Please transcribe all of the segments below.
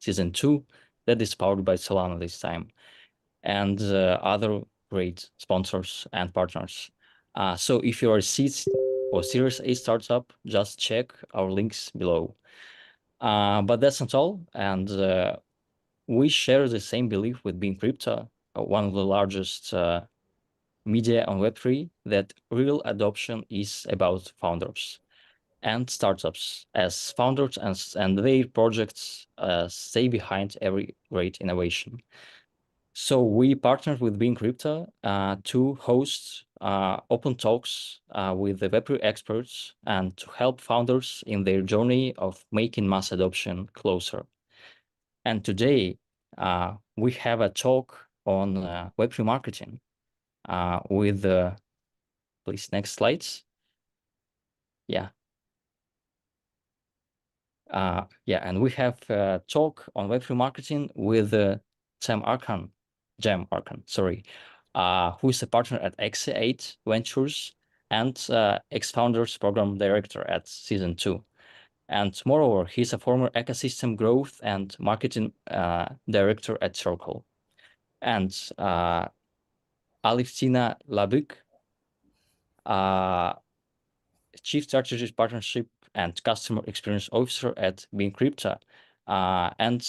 Season 2 that is powered by Solana this time, and other great sponsors and partners. So if you're a seed or Series A startup, just check our links below. But that's not all, and we share the same belief with BeInCrypto, one of the largest media on Web3, that real adoption is about founders and startups, as founders and their projects stay behind every great innovation. So we partnered with BeInCrypto to host open talks with the Web3 experts and to help founders in their journey of making mass adoption closer. And today we have a talk on Web3 marketing with, please, next slides. Yeah. And we have a talk on Web3 marketing with Cem Arcan, sorry, who is a partner at X8 Ventures and ex-founders program director at Season 2. And moreover, he's a former ecosystem growth and marketing director at Circle. And Alevtina Labyuk, Chief Strategic Partnership and Customer Experience Officer at BeInCrypto, and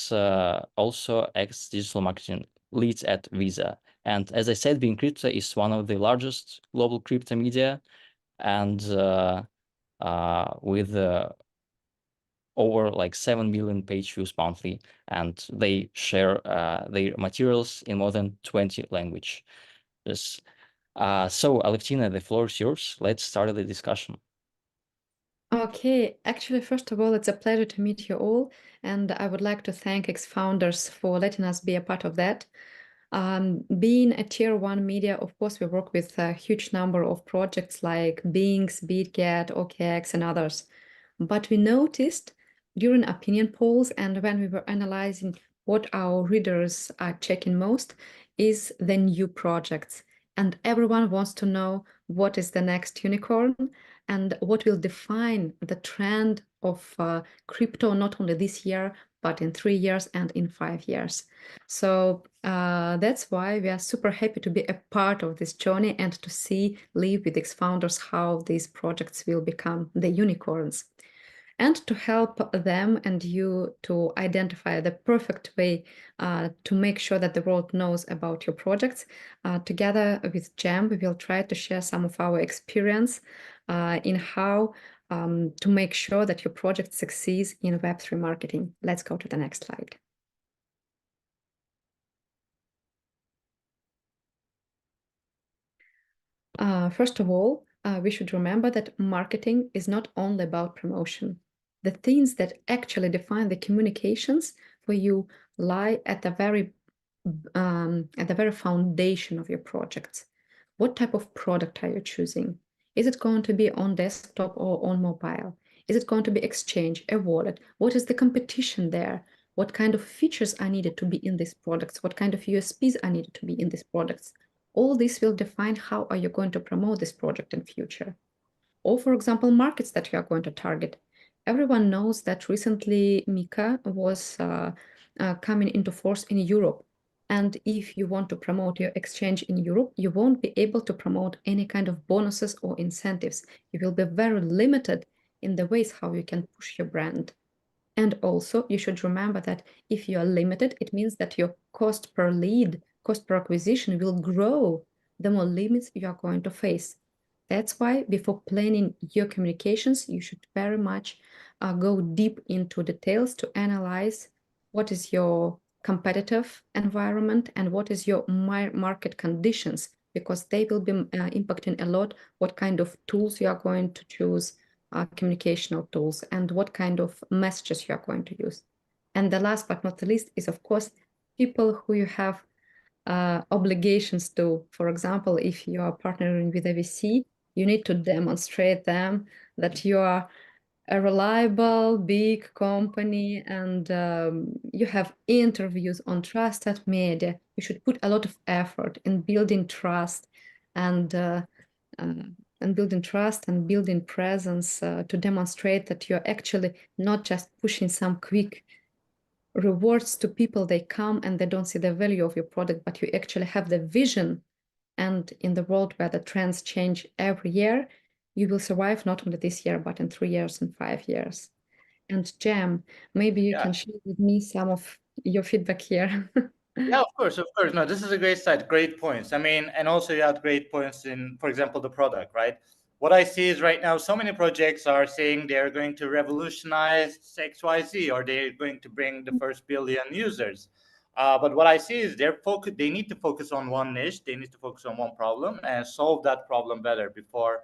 also ex-digital marketing leads at Visa. And as I said, BeInCrypto is one of the largest global crypto media, and with over like 7 million page views monthly, and they share their materials in more than 20 languages. So Alevtina, the floor is yours. Let's start the discussion. Okay, actually, first of all, it's a pleasure to meet you all, and I would like to thank ex-founders for letting us be a part of that. Being a tier 1 media, of course, we work with a huge number of projects like Bings, BeatGet, OKX, and others. But we noticed during opinion polls and when we were analyzing what our readers are checking most is the new projects. And everyone wants to know what is the next unicorn and what will define the trend of crypto, not only this year, but in 3 years and in 5 years. So that's why we are super happy to be a part of this journey and to live with ex-founders how these projects will become the unicorns. And to help them and you to identify the perfect way to make sure that the world knows about your projects, together with Cem, we will try to share some of our experience in how to make sure that your project succeeds in Web3 marketing. Let's go to the next slide. First of all, we should remember that marketing is not only about promotion. The things that actually define the communications for you lie at the very foundation of your projects. What type of product are you choosing? Is it going to be on desktop or on mobile? Is it going to be exchange, a wallet? What is the competition there? What kind of features are needed to be in these products? What kind of USPs are needed to be in these products? All this will define how are you going to promote this project in future. Or, for example, markets that you are going to target. Everyone knows that recently MiCA was coming into force in Europe. And if you want to promote your exchange in Europe, you won't be able to promote any kind of bonuses or incentives. You will be very limited in the ways how you can push your brand. And also, you should remember that if you are limited, it means that your cost per lead, cost per acquisition will grow the more limits you are going to face. That's why before planning your communications, you should very much go deep into details to analyze what is your competitive environment and what is your market conditions, because they will be impacting a lot what kind of tools you are going to choose, communicational tools, and what kind of messages you are going to use. And the last but not the least is, of course, people who you have obligations to. For example, if you are partnering with a VC, you need to demonstrate them that you are a reliable, big company, and you have interviews on trusted media. You should put a lot of effort in building trust and building presence to demonstrate that you're actually not just pushing some quick rewards to people, they come and they don't see the value of your product, but you actually have the vision. And in the world where the trends change every year, you will survive not only this year, but in 3 years and 5 years. And Cem, maybe you can share with me some of your feedback here. Yeah, of course, of course. No, this is a great site, great points. I mean, and also you had great points in, for example, the product, right? What I see is right now, so many projects are saying they're going to revolutionize XYZ, or they're going to bring the first billion users. But what I see is they need to focus on one niche, they need to focus on one problem and solve that problem better before,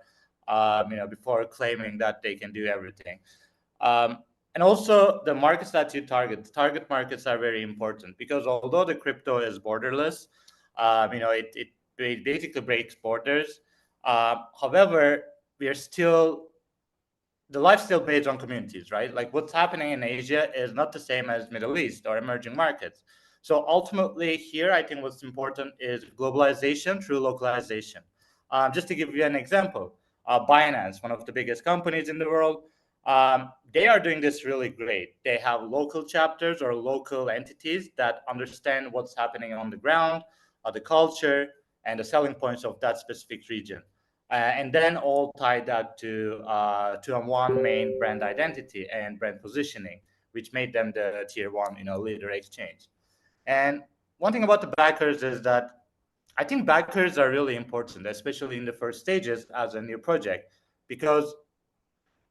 before claiming that they can do everything. Um, and also the markets that you target markets are very important, because although the crypto is borderless, it basically breaks borders. However, we are still the life still based on communities, right? Like what's happening in Asia is not the same as Middle East or emerging markets. So ultimately, here I think what's important is globalization through localization. Just to give you an example, Binance, one of the biggest companies in the world, they are doing this really great. They have local chapters or local entities that understand what's happening on the ground, the culture, and the selling points of that specific region, and then all tie that to a one main brand identity and brand positioning, which made them the tier one, leader exchange. And one thing about the backers is that I think backers are really important, especially in the first stages as a new project, because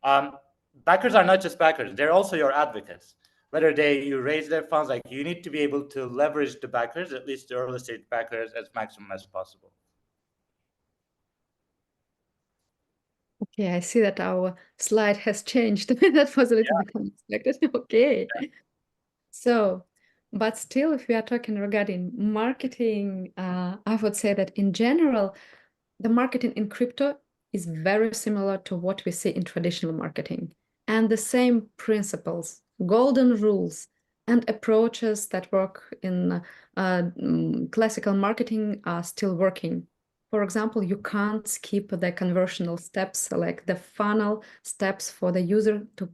um, backers are not just backers; they're also your advocates. Whether you raise their funds, like you need to be able to leverage the backers, at least the early stage backers, as maximum as possible. Okay, I see that our slide has changed. That was a little bit unexpected. Okay. So, but still, if we are talking regarding marketing, I would say that in general, the marketing in crypto is very similar to what we see in traditional marketing, and the same principles, golden rules, and approaches that work in classical marketing are still working. For example, you can't skip the conversional steps, like the funnel steps for the user to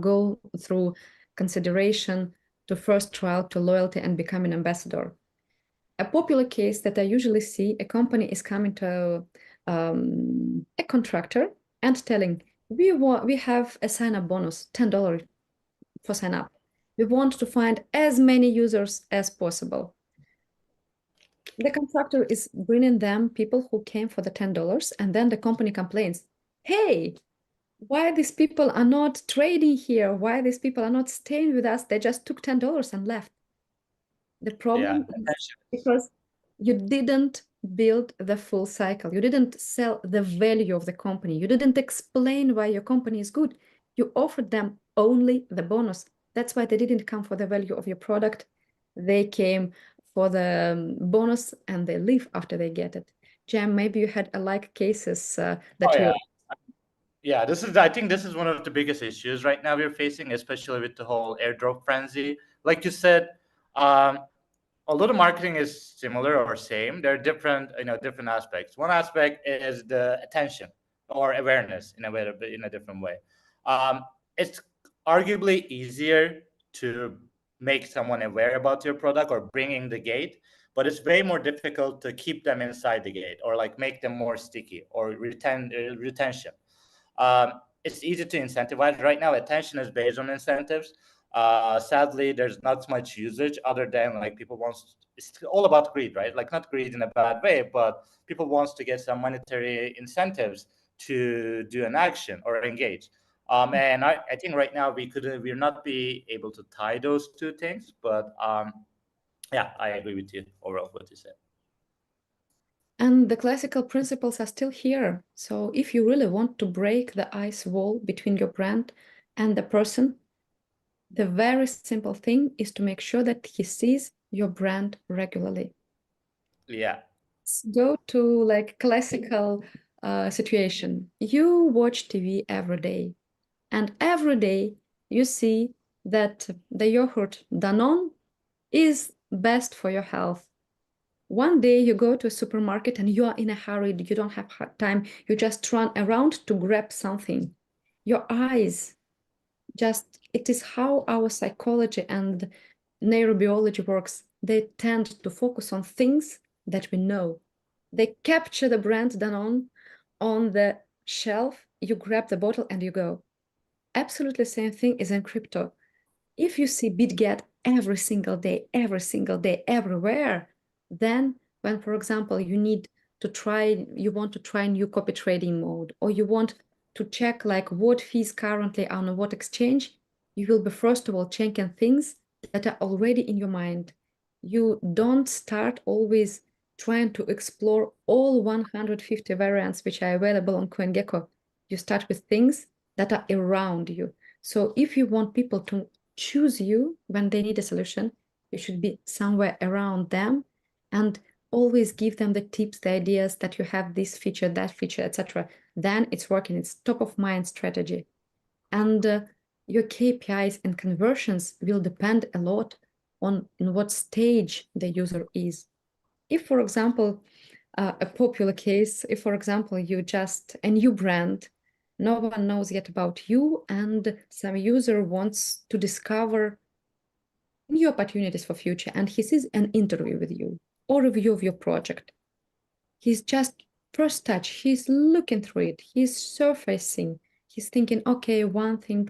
go through consideration to first trial to loyalty and become an ambassador. A popular case that I usually see, a company is coming to a contractor and telling, we have a sign-up bonus, $10 for sign-up. We want to find as many users as possible. The contractor is bringing them people who came for the $10, and then the company complains, hey, why these people are not trading here? Why these people are not staying with us? They just took $10 and left. The problem is because you didn't build the full cycle. You didn't sell the value of the company. You didn't explain why your company is good. You offered them only the bonus. That's why they didn't come for the value of your product. They came for the bonus and they leave after they get it. Cem, maybe you had like cases that you... Yeah, I think this is one of the biggest issues right now we're facing, especially with the whole airdrop frenzy. Like you said, although the marketing is similar or same, there are different aspects. One aspect is the attention or awareness in a different way. It's arguably easier to make someone aware about your product or bring in the gate, but it's way more difficult to keep them inside the gate or like make them more sticky or retention. It's easy to incentivize. Right now, attention is based on incentives. Sadly, there's not much usage other than like people wants. It's all about greed, right? Like not greed in a bad way, but people wants to get some monetary incentives to do an action or engage. And I think right now we're not be able to tie those two things, but yeah, I agree with you overall what you said. And the classical principles are still here. So if you really want to break the ice wall between your brand and the person, the very simple thing is to make sure that he sees your brand regularly. Yeah. Let's go to like classical situation. You watch TV every day, and every day you see that the yogurt Danone is best for your health. One day you go to a supermarket and you are in a hurry, you don't have time, you just run around to grab something. Your eyes, it is how our psychology and neurobiology works, they tend to focus on things that we know. They capture the brand Danone on the shelf, you grab the bottle and you go. Absolutely same thing is in crypto. If you see BitGet every single day, everywhere, then when, for example, you want to try new copy trading mode, or you want to check like what fees currently are on what exchange, you will be first of all checking things that are already in your mind. You don't start always trying to explore all 150 variants which are available on CoinGecko. You start with things that are around you. So if you want people to choose you when they need a solution, you should be somewhere around them and always give them the tips, the ideas that you have this feature, that feature, etc. Then it's working. It's top of mind strategy. And your KPIs and conversions will depend a lot on in what stage the user is. If, for example, a popular case, if, for example, you just a new brand, no one knows yet about you, and some user wants to discover new opportunities for future, and he sees an interview with you or review of your project. He's just first touch, he's looking through it, he's surfacing, he's thinking, okay, one thing.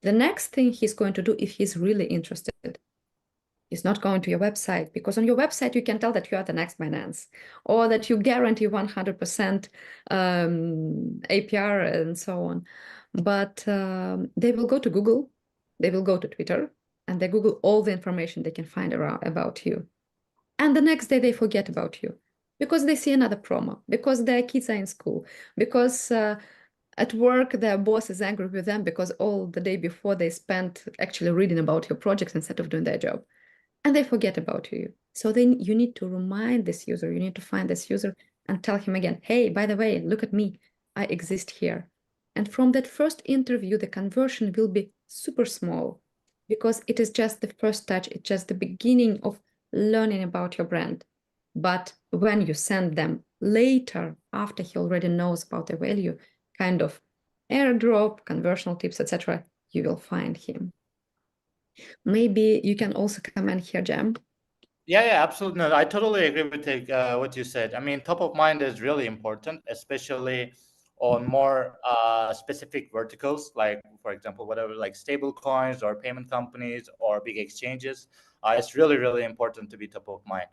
The next thing he's going to do, if he's really interested, is not going to your website, because on your website you can tell that you are the next Binance, or that you guarantee 100% APR and so on. But they will go to Google, they will go to Twitter, and they Google all the information they can find around about you. And the next day they forget about you because they see another promo, because their kids are in school, because at work their boss is angry with them because all the day before they spent actually reading about your projects instead of doing their job. And they forget about you. So then you need to remind this user, you need to find this user and tell him again, hey, by the way, look at me, I exist here. And from that first interview, the conversion will be super small because it is just the first touch, it's just the beginning of learning about your brand. But when you send them later, after he already knows about the value, kind of airdrop, conversional tips, etc., you will find him. Maybe you can also comment here, Cem. Yeah, absolutely. No, I totally agree with what you said. I mean, top of mind is really important, especially on more specific verticals, like, for example, whatever, like stable coins or payment companies or big exchanges. It's really, really important to be top of mind.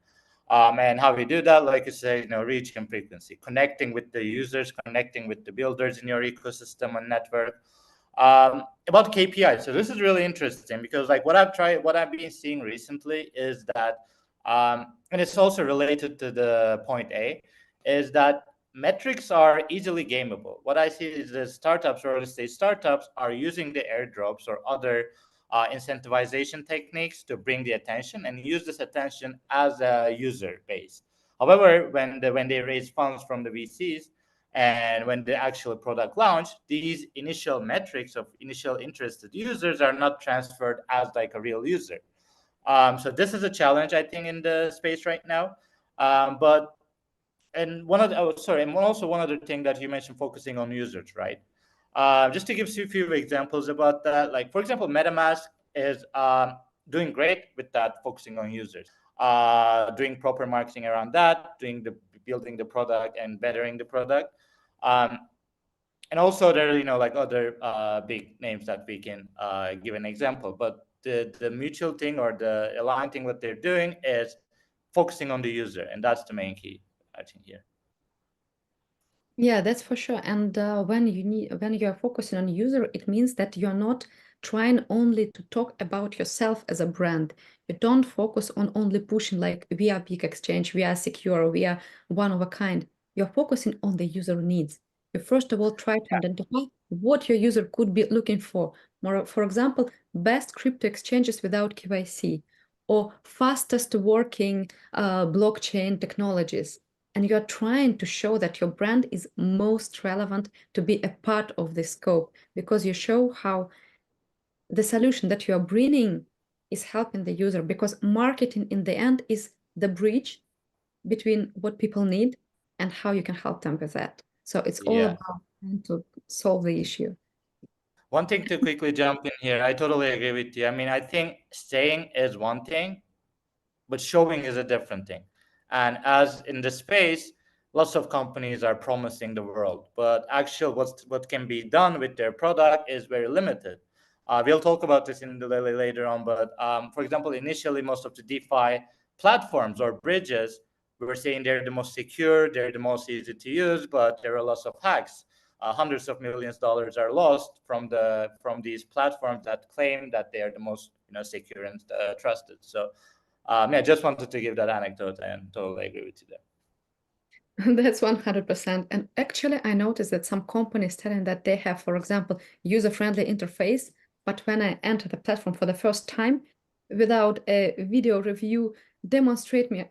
And how we do that, like you say, reach and frequency, connecting with the users, connecting with the builders in your ecosystem and network. About KPI, so this is really interesting because, like, what I've been seeing recently is that, and it's also related to the point A, is that metrics are easily gameable. What I see is that startups, or early stage startups, are using the airdrops or other incentivization techniques to bring the attention and use this attention as a user base. However, when they raise funds from the VCs and when the actual product launch, these initial metrics of initial interested users are not transferred as like a real user. So this is a challenge, I think, in the space right now. But and one of the, oh, sorry, and also one other thing that you mentioned, focusing on users, right? Just to give you a few examples about that, like, for example, MetaMask is doing great with that, focusing on users, doing proper marketing around that, building the product and bettering the product. And also there are, like other big names that we can give an example, but the mutual thing or the aligned thing what they're doing is focusing on the user, and that's the main key, I think, here. Yeah, that's for sure. And when you are focusing on user, it means that you're not trying only to talk about yourself as a brand. You don't focus on only pushing like we are big exchange, we are secure, we are one of a kind. You're focusing on the user needs. You first of all try to identify what your user could be looking for. More, for example, best crypto exchanges without KYC, or fastest working blockchain technologies. And you're trying to show that your brand is most relevant to be a part of this scope, because you show how the solution that you are bringing is helping the user, because marketing in the end is the bridge between what people need and how you can help them with that. So it's all Yeah. about trying to solve the issue. One thing to quickly jump in here, I totally agree with you. I mean, I think saying is one thing, but showing is a different thing. And as in the space, lots of companies are promising the world, but actually what can be done with their product is very limited. We'll talk about this in the later on, but for example, initially most of the DeFi platforms or bridges were saying they're the most secure, they're the most easy to use, but there are lots of hacks. Hundreds of millions of dollars are lost from these platforms that claim that they are the most secure and trusted. So yeah, just wanted to give that anecdote and totally agree with you there. That's 100%. And actually, I noticed that some companies telling that they have, for example, user-friendly interface, but when I enter the platform for the first time, without a video review demonstrating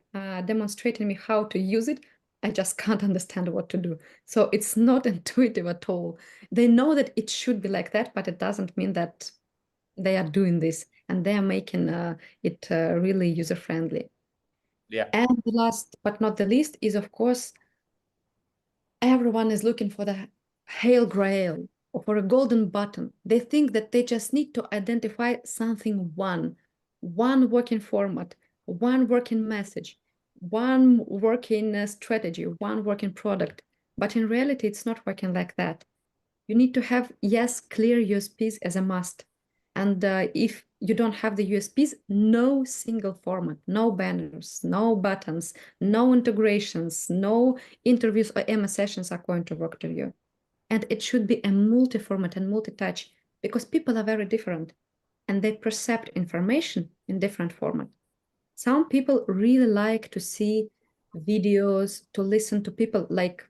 me how to use it, I just can't understand what to do. So it's not intuitive at all. They know that it should be like that, but it doesn't mean that they are doing this and they are making it really user-friendly. Yeah. And the last but not the least is, of course, everyone is looking for the hail grail or for a golden button. They think that they just need to identify something one working format, one working message, one working strategy, one working product. But in reality, it's not working like that. You need to have, yes, clear USPs as a must. And if you don't have the USPs, no single format, no banners, no buttons, no integrations, no interviews or MS sessions are going to work to you. And it should be a multi-format and multi-touch because people are very different and they perceive information in different format. Some people really like to see videos, to listen to people like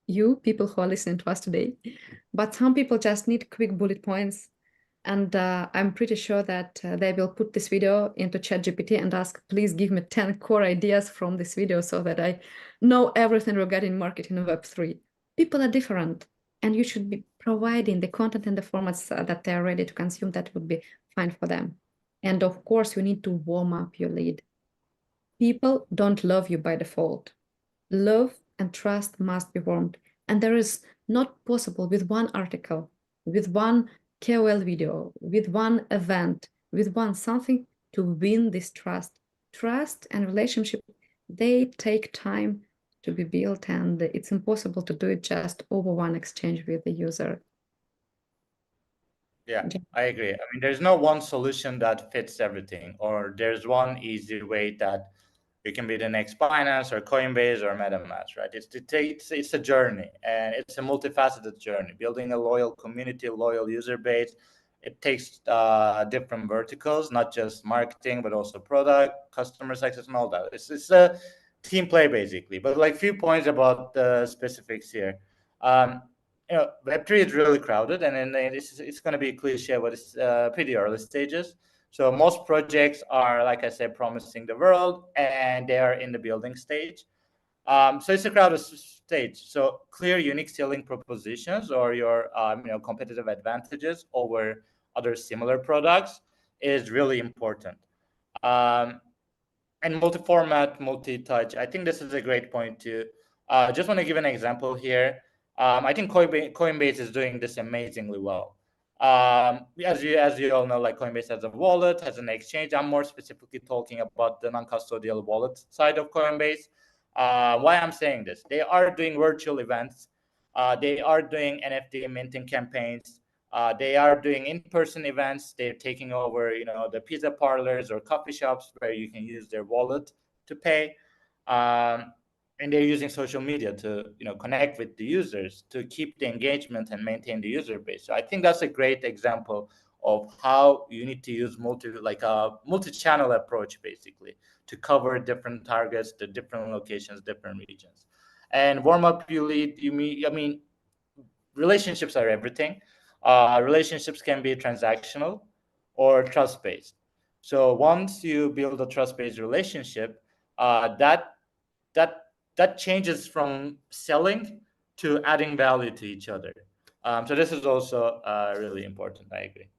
you, people who are listening to us today. But some people just need quick bullet points. And I'm pretty sure that they will put this video into ChatGPT and ask, please give me 10 core ideas from this video so that I know everything regarding marketing in Web3. People are different, and you should be providing the content and the formats that they are ready to consume. That would be fine for them. And of course, you need to warm up your lead. People don't love you by default. Love and trust must be warmed. And there is not possible with one article, with one KOL video, with one event, with one something to win this trust. Trust and relationship, they take time to be built, and it's impossible to do it just over one exchange with the user. Yeah, I agree. I mean, there's no one solution that fits everything, or there's one easy way that you can be the next Binance or Coinbase or MetaMask, right? It's a journey, and it's a multifaceted journey. Building a loyal community, loyal user base, it takes different verticals, not just marketing, but also product, customer success, and all that. It's a team play basically. But like few points about the specifics here. Web3 is really crowded, and then it's going to be a cliche, but it's pretty early stages. So most projects are, like I said, promising the world, and they are in the building stage. So it's a crowded stage. So clear, unique selling propositions or your competitive advantages over other similar products is really important. And multi-format, multi-touch. I think this is a great point too. Just want to give an example here. I think Coinbase is doing this amazingly well. As you all know, like Coinbase has a wallet, has an exchange. I'm more specifically talking about the non-custodial wallet side of Coinbase. Why I'm saying this? They are doing virtual events. They are doing NFT minting campaigns. They are doing in-person events. They're taking over, the pizza parlors or coffee shops where you can use their wallet to pay. And they're using social media to, connect with the users to keep the engagement and maintain the user base. So I think that's a great example of how you need to use multi-channel approach, basically, to cover different targets, the different locations, different regions. And warm up you lead, relationships are everything. Relationships can be transactional or trust based. So once you build a trust based relationship, that that that changes from selling to adding value to each other. So this is also really important. I agree.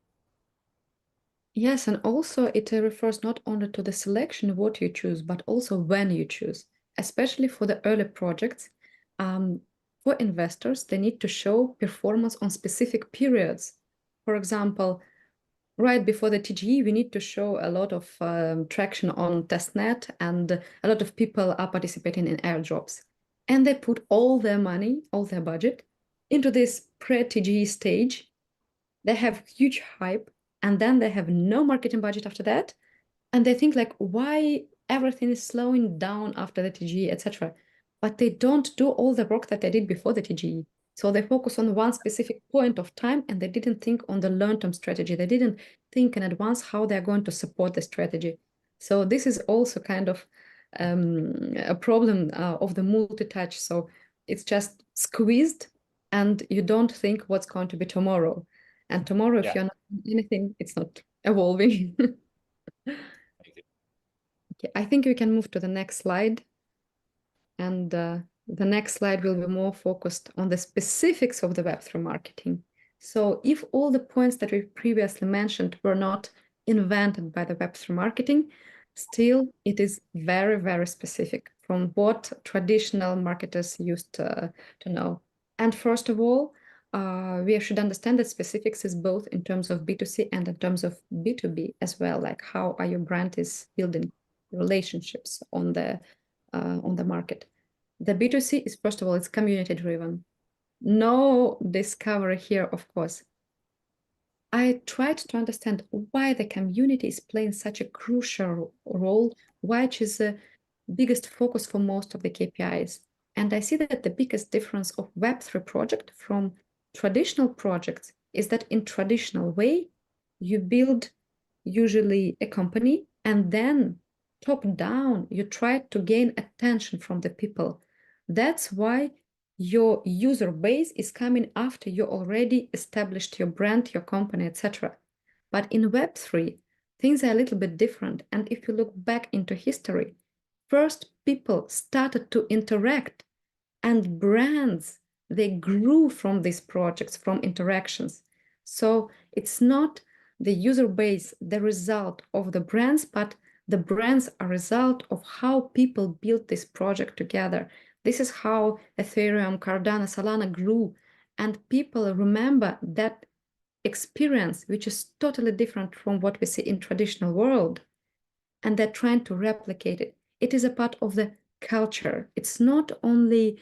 Yes, and also it refers not only to the selection of what you choose, but also when you choose, especially for the early projects. For investors, they need to show performance on specific periods. for example, right before the TGE, we need to show a lot of traction on testnet, and a lot of people are participating in airdrops. And they put all their money, all their budget into this pre-TGE stage. They have huge hype, and then they have no marketing budget after that. And they think like, why everything is slowing down after the TGE, etc. But they don't do all the work that they did before the TGE. So they focus on one specific point of time, and they didn't think on the long-term strategy. They didn't think in advance how they're going to support the strategy. So this is also kind of a problem of the multi-touch. So it's just squeezed, and you don't think what's going to be tomorrow. And tomorrow, if you're not doing anything, it's not evolving. Okay, I think we can move to the next slide. And the next slide will be more focused on the specifics of the Web3 marketing. So if all the points that we previously mentioned were not invented by the Web3 marketing, still it is very, very specific from what traditional marketers used to know. And first of all, we should understand that specifics is both in terms of B2C and in terms of B2B as well, like how your brand is building relationships on the market. The B2C is, first of all, it's community driven. No discovery here, of course. I tried to understand why the community is playing such a crucial role, why it is the biggest focus for most of the KPIs. And I see that the biggest difference of Web3 project from traditional projects is that in traditional way, you build usually a company, and then top down, you try to gain attention from the people. That's why your user base is coming after you already established your brand, your company, etc. But in Web3, things are a little bit different. And if you look back into history, first people started to interact, and brands, they grew from these projects, from interactions. So it's not the user base, the result of the brands, but the brands are a result of how people built this project together. This is how Ethereum, Cardano, Solana grew. And people remember that experience, which is totally different from what we see in traditional world. And they're trying to replicate it. It is a part of the culture. It's not only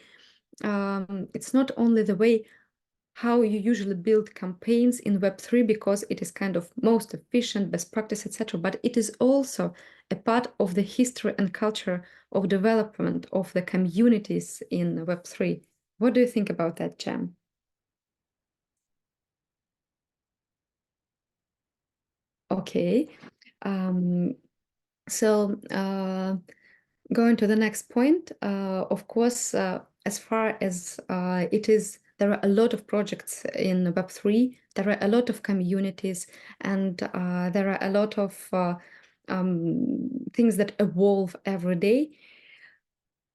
the way how you usually build campaigns in Web3 because it is kind of most efficient, best practice, etc. But it is also a part of the history and culture of development of the communities in Web3. What do you think about that, Cem? Okay. So going to the next point, of course, as far as it is, there are a lot of projects in Web3, there are a lot of communities, and there are a lot of things that evolve every day.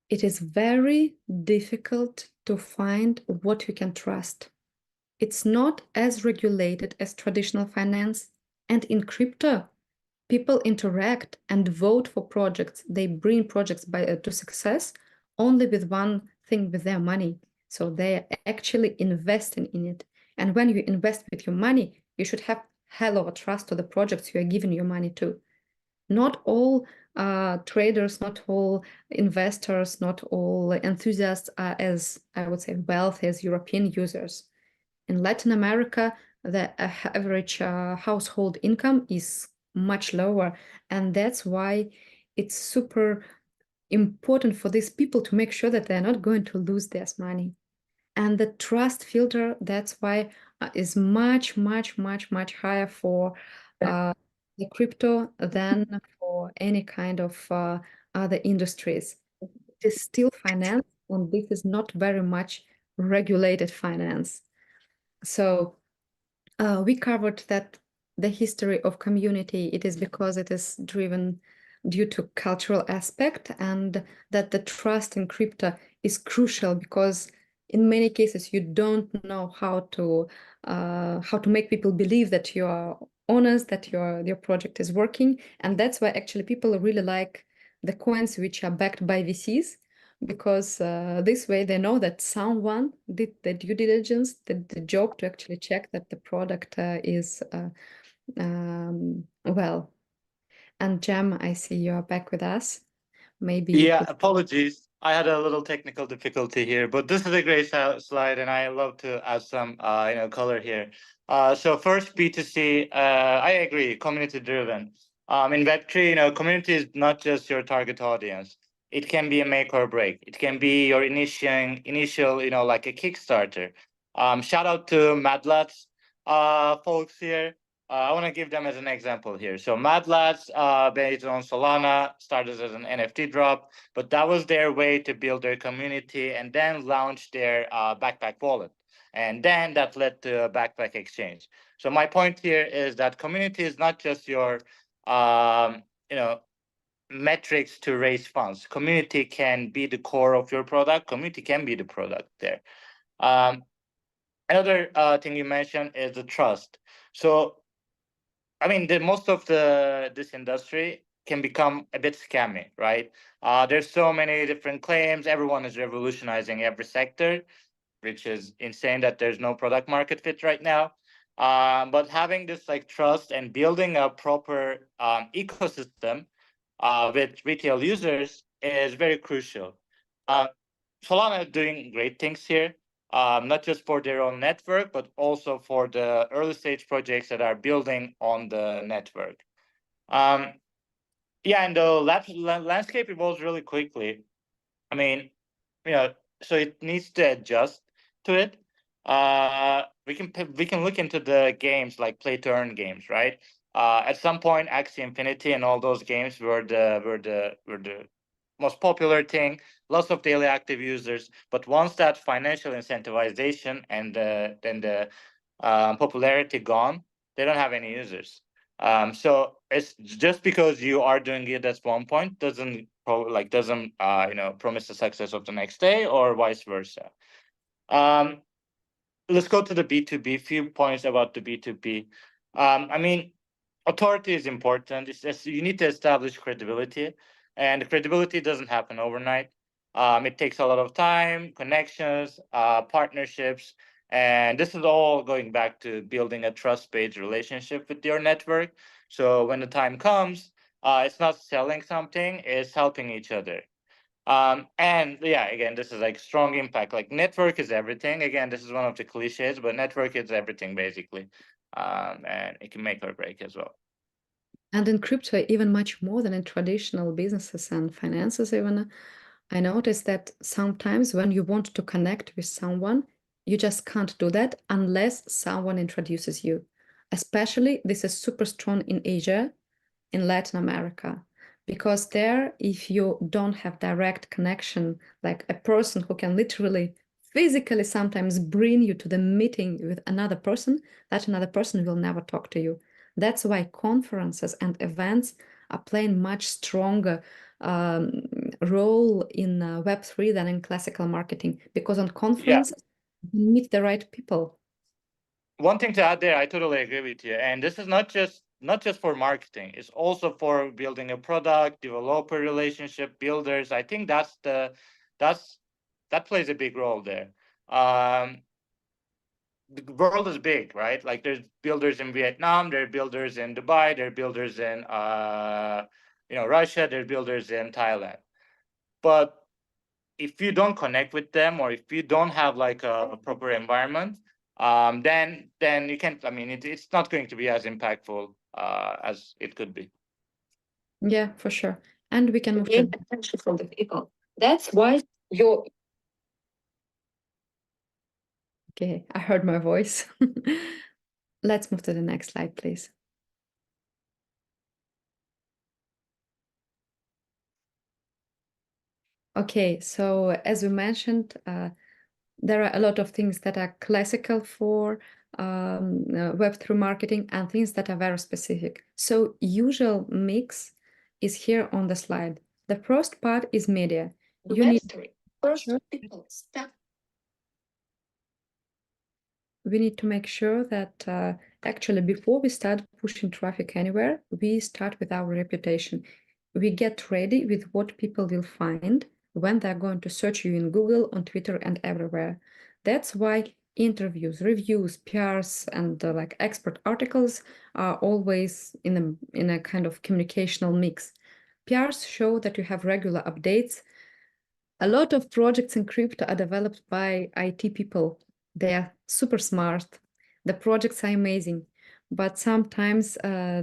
It is very difficult to find what you can trust. It's not as regulated as traditional finance, and in crypto, people interact and vote for projects. They bring projects to success only with one thing, with their money. So they're actually investing in it. And when you invest with your money, you should have hell of a trust to the projects you are giving your money to. Not all traders, not all investors, not all enthusiasts are as, I would say, wealthy as European users. In Latin America, the average household income is much lower, and that's why it's super important for these people to make sure that they're not going to lose their money. And the trust filter, that's why is much higher for the crypto than for any kind of other industries. It is still finance, and this is not very much regulated finance. So we covered that the history of community, it is because it is driven due to cultural aspect, and that the trust in crypto is crucial because in many cases you don't know how to make people believe that you are honest, that your project is working. And that's why actually people really like the coins which are backed by VCs, because this way they know that someone did the due diligence, did the job to actually check that the product is well. And Cem, I see you are back with us. Maybe you Yeah, could. apologies. I had a little technical difficulty here, but this is a great slide, and I love to add some, color here. So first, B2C, I agree, community driven. In Web3, community is not just your target audience. It can be a make or break. It can be your initial, like a Kickstarter. Shout out to Mad Lads, folks here. I want to give them as an example here. So Mad Lads, based on Solana, started as an NFT drop, but that was their way to build their community and then launch their backpack wallet. And then that led to a backpack exchange. So my point here is that community is not just your, metrics to raise funds. Community can be the core of your product. Community can be the product there. Another thing you mentioned is the trust. So I mean, most of this industry can become a bit scammy, right? There's so many different claims. Everyone is revolutionizing every sector, which is insane that there's no product market fit right now. But having this like trust and building a proper ecosystem with retail users is very crucial. Solana is doing great things here, not just for their own network, but also for the early stage projects that are building on the network. Yeah, and the landscape evolves really quickly. I mean, so it needs to adjust to it. We can look into the games like play to earn games, right? At some point, Axie Infinity and all those games were the most popular thing. Lots of daily active users, but once that financial incentivization and then the popularity gone, they don't have any users. So it's just because you are doing it at one point doesn't promise the success of the next day or vice versa. Let's go to the B2B. Few points about the B2B. I mean, authority is important. You need to establish credibility, and credibility doesn't happen overnight. It takes a lot of time, connections, partnerships, and this is all going back to building a trust-based relationship with your network. So when the time comes, it's not selling something; it's helping each other. And yeah, again, this is like strong impact. Like network is everything. Again, this is one of the cliches, but network is everything basically. And it can make or break as well. And in crypto, even much more than in traditional businesses and finances, even I noticed that sometimes when you want to connect with someone, you just can't do that unless someone introduces you. Especially, this is super strong in Asia, in Latin America, because there, if you don't have direct connection, like a person who can literally physically sometimes bring you to the meeting with another person, that another person will never talk to you. That's why conferences and events are playing much stronger role in Web3 than in classical marketing, because on conferences, you meet the right people. One thing to add there, I totally agree with you. And this is not just for marketing, it's also for building a product, developer relationship, builders. I think that plays a big role there. The world is big, right? Like there's builders in Vietnam, there are builders in Dubai, there are builders in Russia, there are builders in Thailand. But if you don't connect with them, or if you don't have like a proper environment, then you can't. I mean, it's not going to be as impactful as it could be. Yeah, for sure. And we can move to Gain attention from the people. That's why your Okay, I heard my voice. Let's move to the next slide, please. Okay, so as we mentioned, there are a lot of things that are classical for Web3 marketing and things that are very specific. So usual mix is here on the slide. The first part is media. You need first people step. We need to make sure that actually before we start pushing traffic anywhere, we start with our reputation. We get ready with what people will find when they're going to search you in Google, on Twitter, and everywhere. That's why interviews, reviews, PRs, and like expert articles are always in a kind of communicational mix. PRs show that you have regular updates. A lot of projects in crypto are developed by IT people. They are super smart. The projects are amazing, but sometimes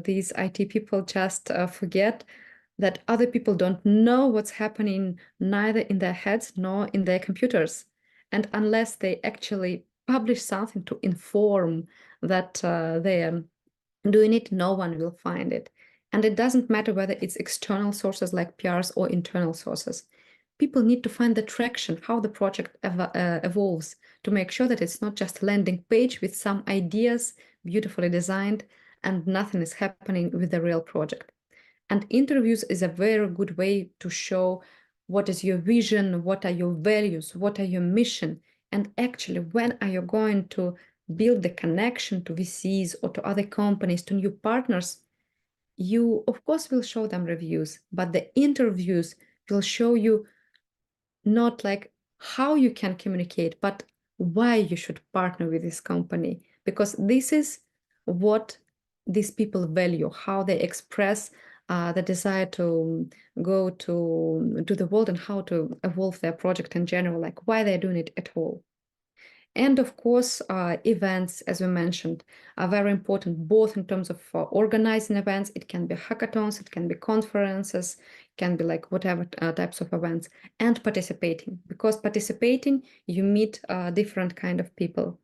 these IT people just forget that other people don't know what's happening neither in their heads nor in their computers. And unless they actually publish something to inform that they are doing it, no one will find it. And it doesn't matter whether it's external sources like PRs or internal sources. People need to find the traction, how the project evolves, to make sure that it's not just a landing page with some ideas beautifully designed and nothing is happening with the real project. And interviews is a very good way to show what is your vision, what are your values, what are your mission, and actually when are you going to build the connection to VCs or to other companies, to new partners. You of course will show them reviews, but the interviews will show you not like how you can communicate, but why you should partner with this company, because this is what these people value, how they express the desire to go to the world and how to evolve their project in general, like why they're doing it at all. And of course, events, as we mentioned, are very important, both in terms of organizing events. It can be hackathons, it can be conferences, it can be like whatever types of events, and participating. Because participating, you meet different kind of people.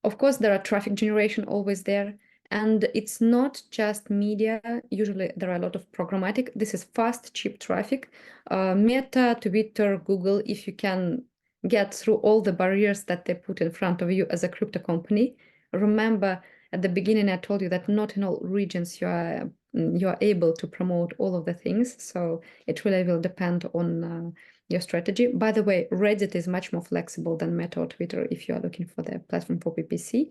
Of course, there are traffic generation always there. And it's not just media. Usually there are a lot of programmatic. This is fast, cheap traffic. Meta, Twitter, Google, if you can get through all the barriers that they put in front of you as a crypto company. Remember, at the beginning, I told you that not in all regions you are able to promote all of the things. So it really will depend on your strategy. By the way, Reddit is much more flexible than Meta or Twitter if you are looking for the platform for PPC,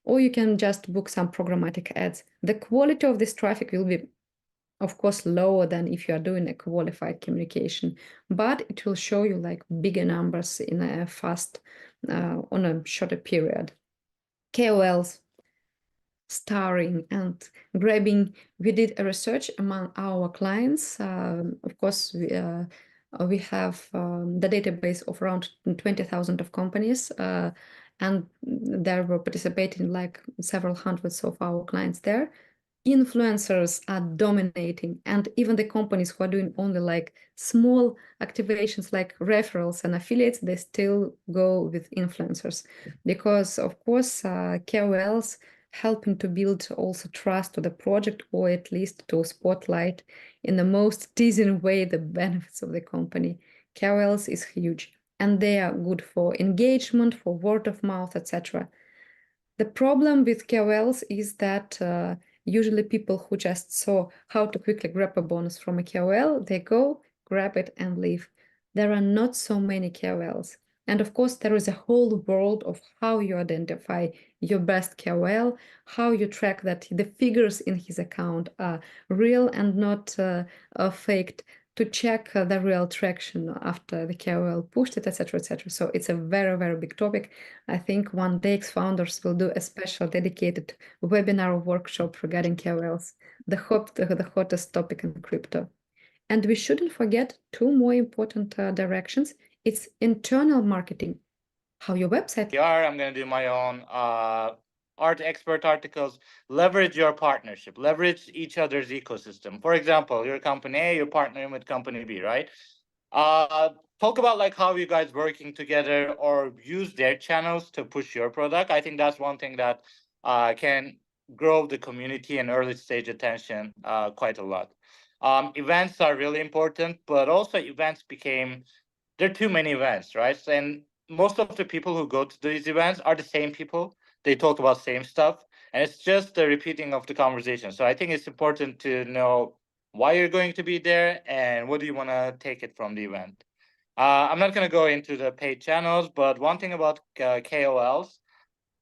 or you can just book some programmatic ads. The quality of this traffic will be, of course, lower than if you are doing a qualified communication, but it will show you like bigger numbers in a fast, on a shorter period. KOLs, starring and grabbing. We did a research among our clients. Of course, we have the database of around 20,000 of companies, and there were participating like several hundreds of our clients there. Influencers are dominating, and even the companies who are doing only like small activations like referrals and affiliates, they still go with influencers, because of course KOLs helping to build also trust to the project, or at least to spotlight in the most teasing way the benefits of the company. KOLs is huge, and they are good for engagement, for word of mouth, etc. The problem with KOLs is that usually people who just saw how to quickly grab a bonus from a KOL, they go, grab it, and leave. There are not so many KOLs. And of course, there is a whole world of how you identify your best KOL, how you track that the figures in his account are real and not faked, to check the real traction after the KOL pushed it, etc., etc. So it's a very, very big topic. I think one day founders will do a special dedicated webinar or workshop regarding KOLs, the hottest topic in crypto. And we shouldn't forget two more important directions. It's internal marketing, how your website. I'm going to do my own art expert articles. Leverage your partnership, leverage each other's ecosystem. For example, you're company A, you're partnering with company B, right? Talk about like how you guys working together, or use their channels to push your product. I think that's one thing that can grow the community and early stage attention quite a lot. Events are really important, but also events there are too many events, right? And most of the people who go to these events are the same people. They talk about same stuff, and it's just the repeating of the conversation. So I think it's important to know why you're going to be there and what do you want to take it from the event. I'm not going to go into the paid channels, but one thing about KOLs,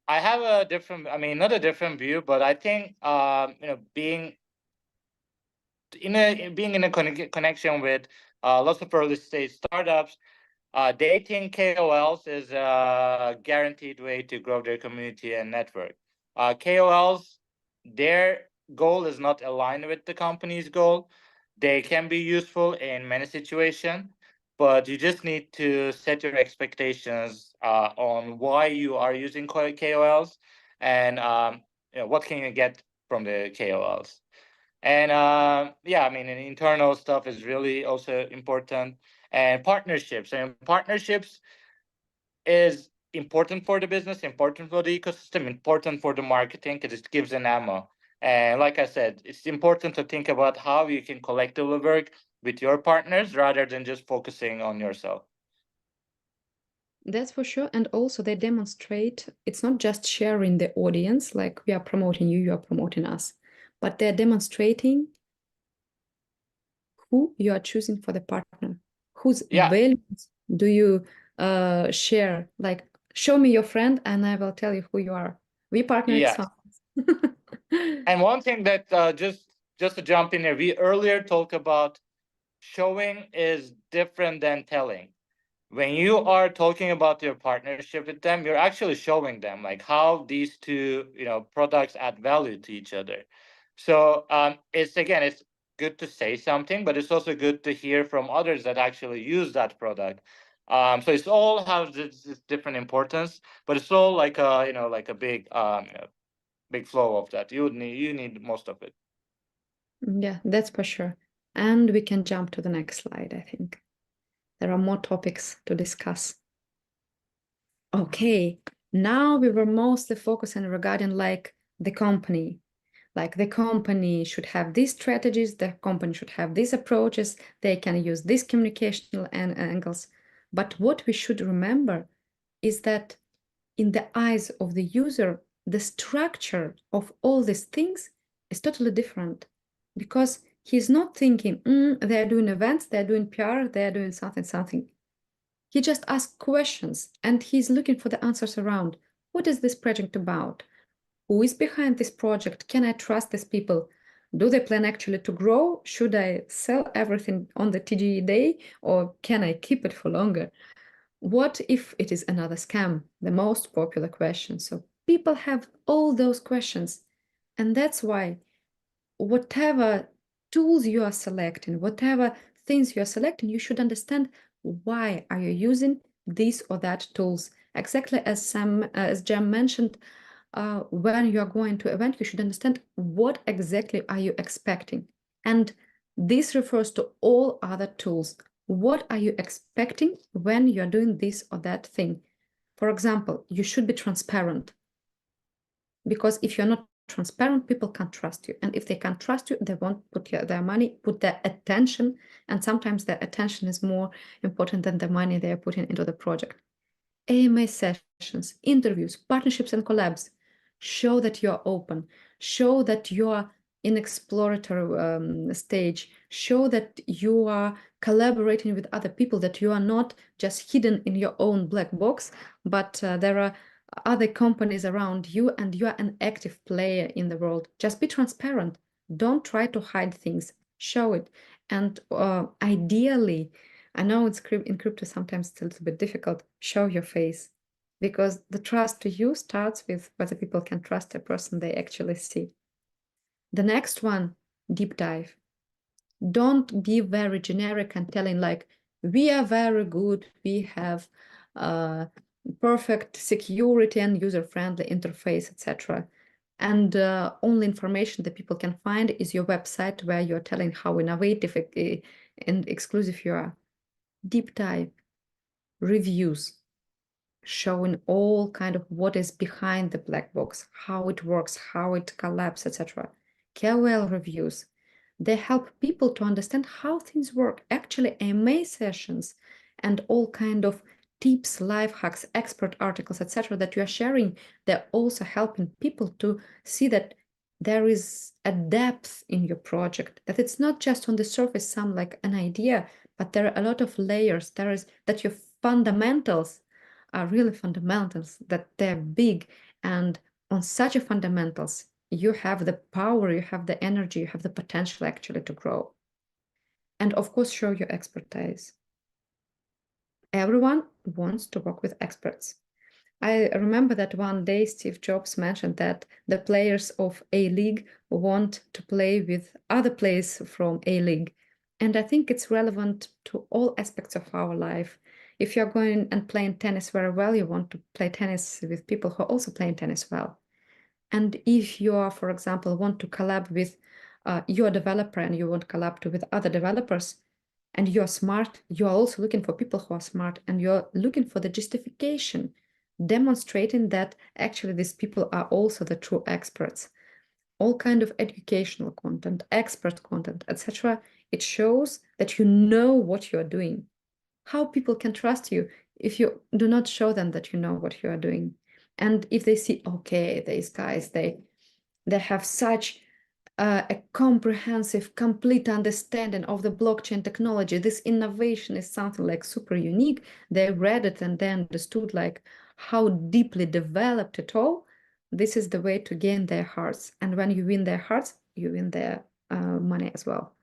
I have a different, not a different view, but I think being in a connection with lots of early stage startups, they think KOLs is a guaranteed way to grow their community and network. KOLs, their goal is not aligned with the company's goal. They can be useful in many situations, but you just need to set your expectations on why you are using KOLs and what can you get from the KOLs. And yeah, I mean, and internal stuff is really also important. And partnerships. And partnerships is important for the business, important for the ecosystem, important for the marketing because it gives an ammo. And like I said, it's important to think about how you can collectively work with your partners rather than just focusing on yourself. That's for sure. And also they demonstrate it's not just sharing the audience, like we are promoting you, you are promoting us, but they're demonstrating who you are choosing for the partner, whose values do you share. Like, show me your friend and I will tell you who you are. We partner with someone. And one thing that just to jump in here, we earlier talked about showing is different than telling. When you are talking about your partnership with them, you're actually showing them like how these two, products add value to each other. So it's good to say something, but it's also good to hear from others that actually use that product. So it's all has this different importance, but it's all like a big flow of that. You need most of it. Yeah, that's for sure. And we can jump to the next slide, I think. There are more topics to discuss. Okay, now we were mostly focusing regarding like the company. Like the company should have these strategies, the company should have these approaches, they can use these communicational angles. But what we should remember is that in the eyes of the user, the structure of all these things is totally different because he's not thinking, they're doing events, they're doing PR, they're doing something. He just asks questions and he's looking for the answers around. What is this project about? Who is behind this project? Can I trust these people? Do they plan actually to grow? Should I sell everything on the TGE day or can I keep it for longer? What if it is another scam? The most popular question. So people have all those questions. And that's why whatever tools you are selecting, whatever things you are selecting, you should understand why are you using these or that tools. Exactly as Cem mentioned, when you are going to an event, you should understand what exactly are you expecting. And this refers to all other tools. What are you expecting when you're doing this or that thing? For example, you should be transparent. Because if you're not transparent, people can't trust you. And if they can't trust you, they won't put their money, put their attention. And sometimes their attention is more important than the money they are putting into the project. AMA sessions, interviews, partnerships, and collabs show that you're open, show that you're in exploratory stage, show that you are collaborating with other people, that you are not just hidden in your own black box, but there are other companies around you and you are an active player in the world. Just be transparent. Don't try to hide things. Show it. And ideally, I know in crypto sometimes it's a little bit difficult, show your face. Because the trust to you starts with whether people can trust a person they actually see. The next one, deep dive. Don't be very generic and telling like, we are very good, we have perfect security and user-friendly interface, etc. And only information that people can find is your website where you're telling how innovative and exclusive you are. Deep dive, reviews, showing all kind of what is behind the black box, how it works, how it collapses, etc. KOL reviews, they help people to understand how things work. Actually, AMA sessions and all kind of tips, life hacks, expert articles, etc. that you are sharing, they're also helping people to see that there is a depth in your project, that it's not just on the surface some like an idea, but there are a lot of layers. There is that your fundamentals are really fundamentals, that they're big, and on such a fundamentals you have the power, you have the energy, you have the potential actually to grow. And of course, show your expertise. Everyone wants to work with experts. I remember that one day Steve Jobs mentioned that the players of A League want to play with other players from A League. And I think it's relevant to all aspects of our life. If you're going and playing tennis very well, you want to play tennis with people who are also playing tennis well. And if you are, for example, want to collab with your developer and you want to collab with other developers, and you're smart, you are also looking for people who are smart, and you're looking for the justification, demonstrating that actually these people are also the true experts. All kind of educational content, expert content, etc. It shows that you know what you're doing. How people can trust you if you do not show them that you know what you are doing. And if they see, okay, these guys, they have such a comprehensive, complete understanding of the blockchain technology. This innovation is something like super unique. They read it and they understood like how deeply developed it all. This is the way to gain their hearts. And when you win their hearts, you win their money as well.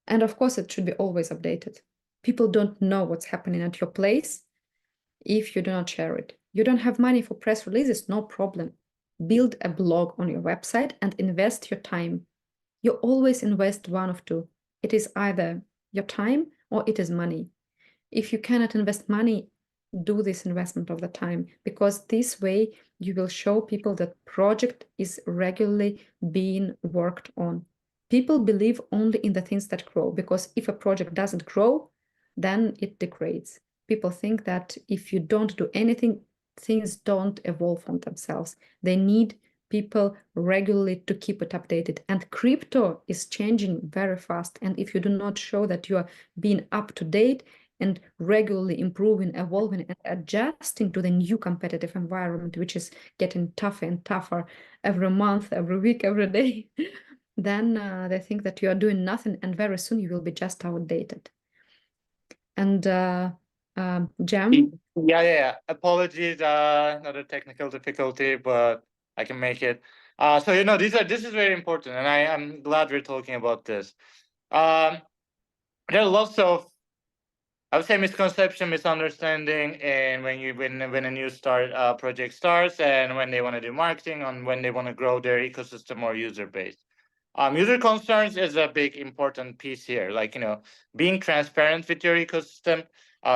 And of course, it should be always updated. People don't know what's happening at your place if you do not share it. You don't have money for press releases, no problem. Build a blog on your website and invest your time. You always invest one of two. It is either your time or it is money. If you cannot invest money, do this investment of the time, because this way you will show people that project is regularly being worked on. People believe only in the things that grow, because if a project doesn't grow, then it degrades. People think that if you don't do anything, things don't evolve on themselves. They need people regularly to keep it updated. And crypto is changing very fast. And if you do not show that you are being up to date and regularly improving, evolving, and adjusting to the new competitive environment, which is getting tougher and tougher every month, every week, every day, then they think that you are doing nothing, and very soon you will be just outdated. And Cem? Yeah. Apologies, another technical difficulty, but I can make it. So this is very important, and I'm glad we're talking about this. There are lots of, I would say, misconception, misunderstanding, and when a new project starts, and when they want to do marketing, and when they want to grow their ecosystem or user base. User concerns is a big important piece here. Like, being transparent with your ecosystem,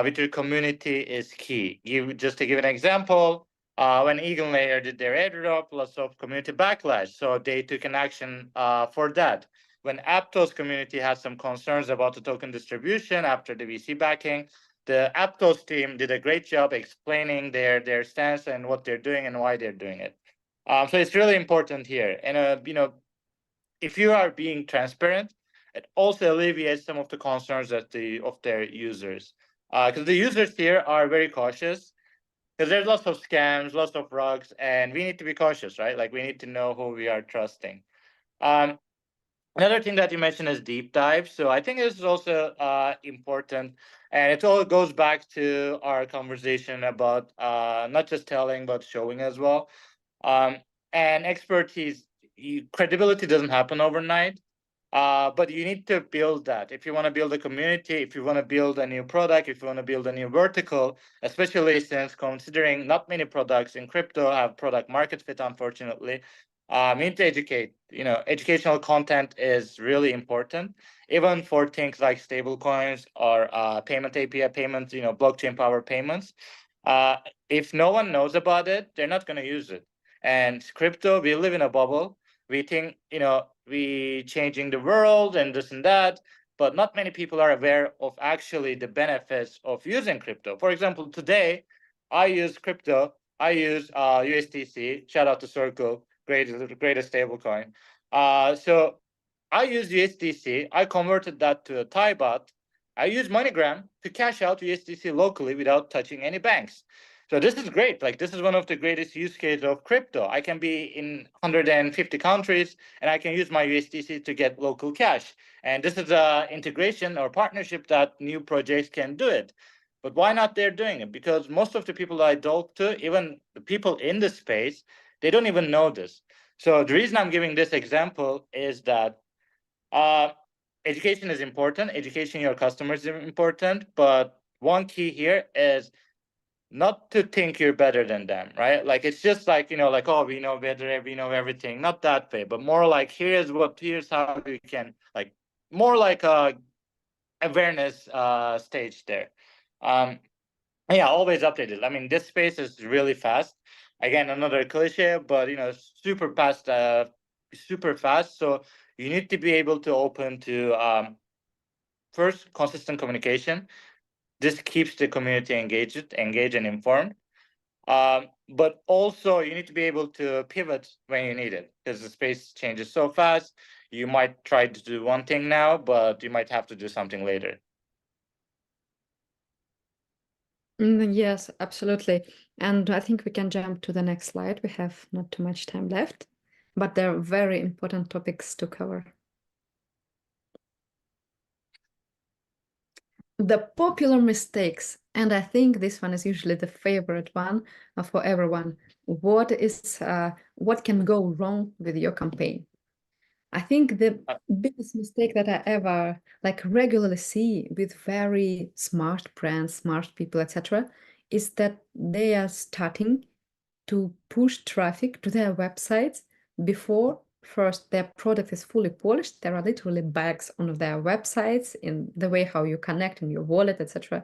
with your community is key. Just to give an example, when EagleLayer did their airdrop, lots of community backlash, so they took an action for that. When Aptos community had some concerns about the token distribution after the VC backing, the Aptos team did a great job explaining their stance and what they're doing and why they're doing it. So it's really important here. And if you are being transparent, it also alleviates some of the concerns of their users. Because the users here are very cautious, because there's lots of scams, lots of rugs, and we need to be cautious, right? Like, we need to know who we are trusting. Another thing that you mentioned is deep dive. So I think this is also important. And it all goes back to our conversation about not just telling, but showing as well. And expertise, credibility doesn't happen overnight. But you need to build that. If you want to build a community, if you want to build a new product, if you want to build a new vertical, especially since considering not many products in crypto have product market fit, unfortunately, you need to educate. Educational content is really important, even for things like stable coins or payment API payments, blockchain powered payments. If no one knows about it, they're not going to use it. And crypto, we live in a bubble. We think, we changing the world and this and that, but not many people are aware of actually the benefits of using crypto. For example, today, I use crypto. I use USDC. Shout out to Circle, greatest stablecoin. So I use USDC. I converted that to a Thai baht. I use MoneyGram to cash out USDC locally without touching any banks. So this is great. Like, this is one of the greatest use cases of crypto. I can be in 150 countries and I can use my USDC to get local cash. And this is a integration or partnership that new projects can do it. But why not they're doing it? Because most of the people I talk to, even the people in the space, they don't even know this. So the reason I'm giving this example is that education is important. Education your customers is important, but one key here is not to think you're better than them, right? Like it's just like, you know, like, oh, we know better, we know everything. Not that way, but more like here's how we can, like, more like a awareness stage there. Yeah, always updated. I mean, this space is really fast. Again, another cliche, but you know, super fast. So you need to be able to open to first consistent communication. This keeps the community engaged and informed. But also you need to be able to pivot when you need it, because the space changes so fast. You might try to do one thing now, but you might have to do something later. Yes, absolutely. And I think we can jump to the next slide. We have not too much time left, but there are very important topics to cover. The popular mistakes, and I think this one is usually the favorite one for everyone. What can go wrong with your campaign? I think the biggest mistake that I ever regularly see with very smart brands, smart people, etc., is that they are starting to push traffic to their websites before first their product is fully polished. There are literally bugs on their websites in the way how you connect in your wallet, etc.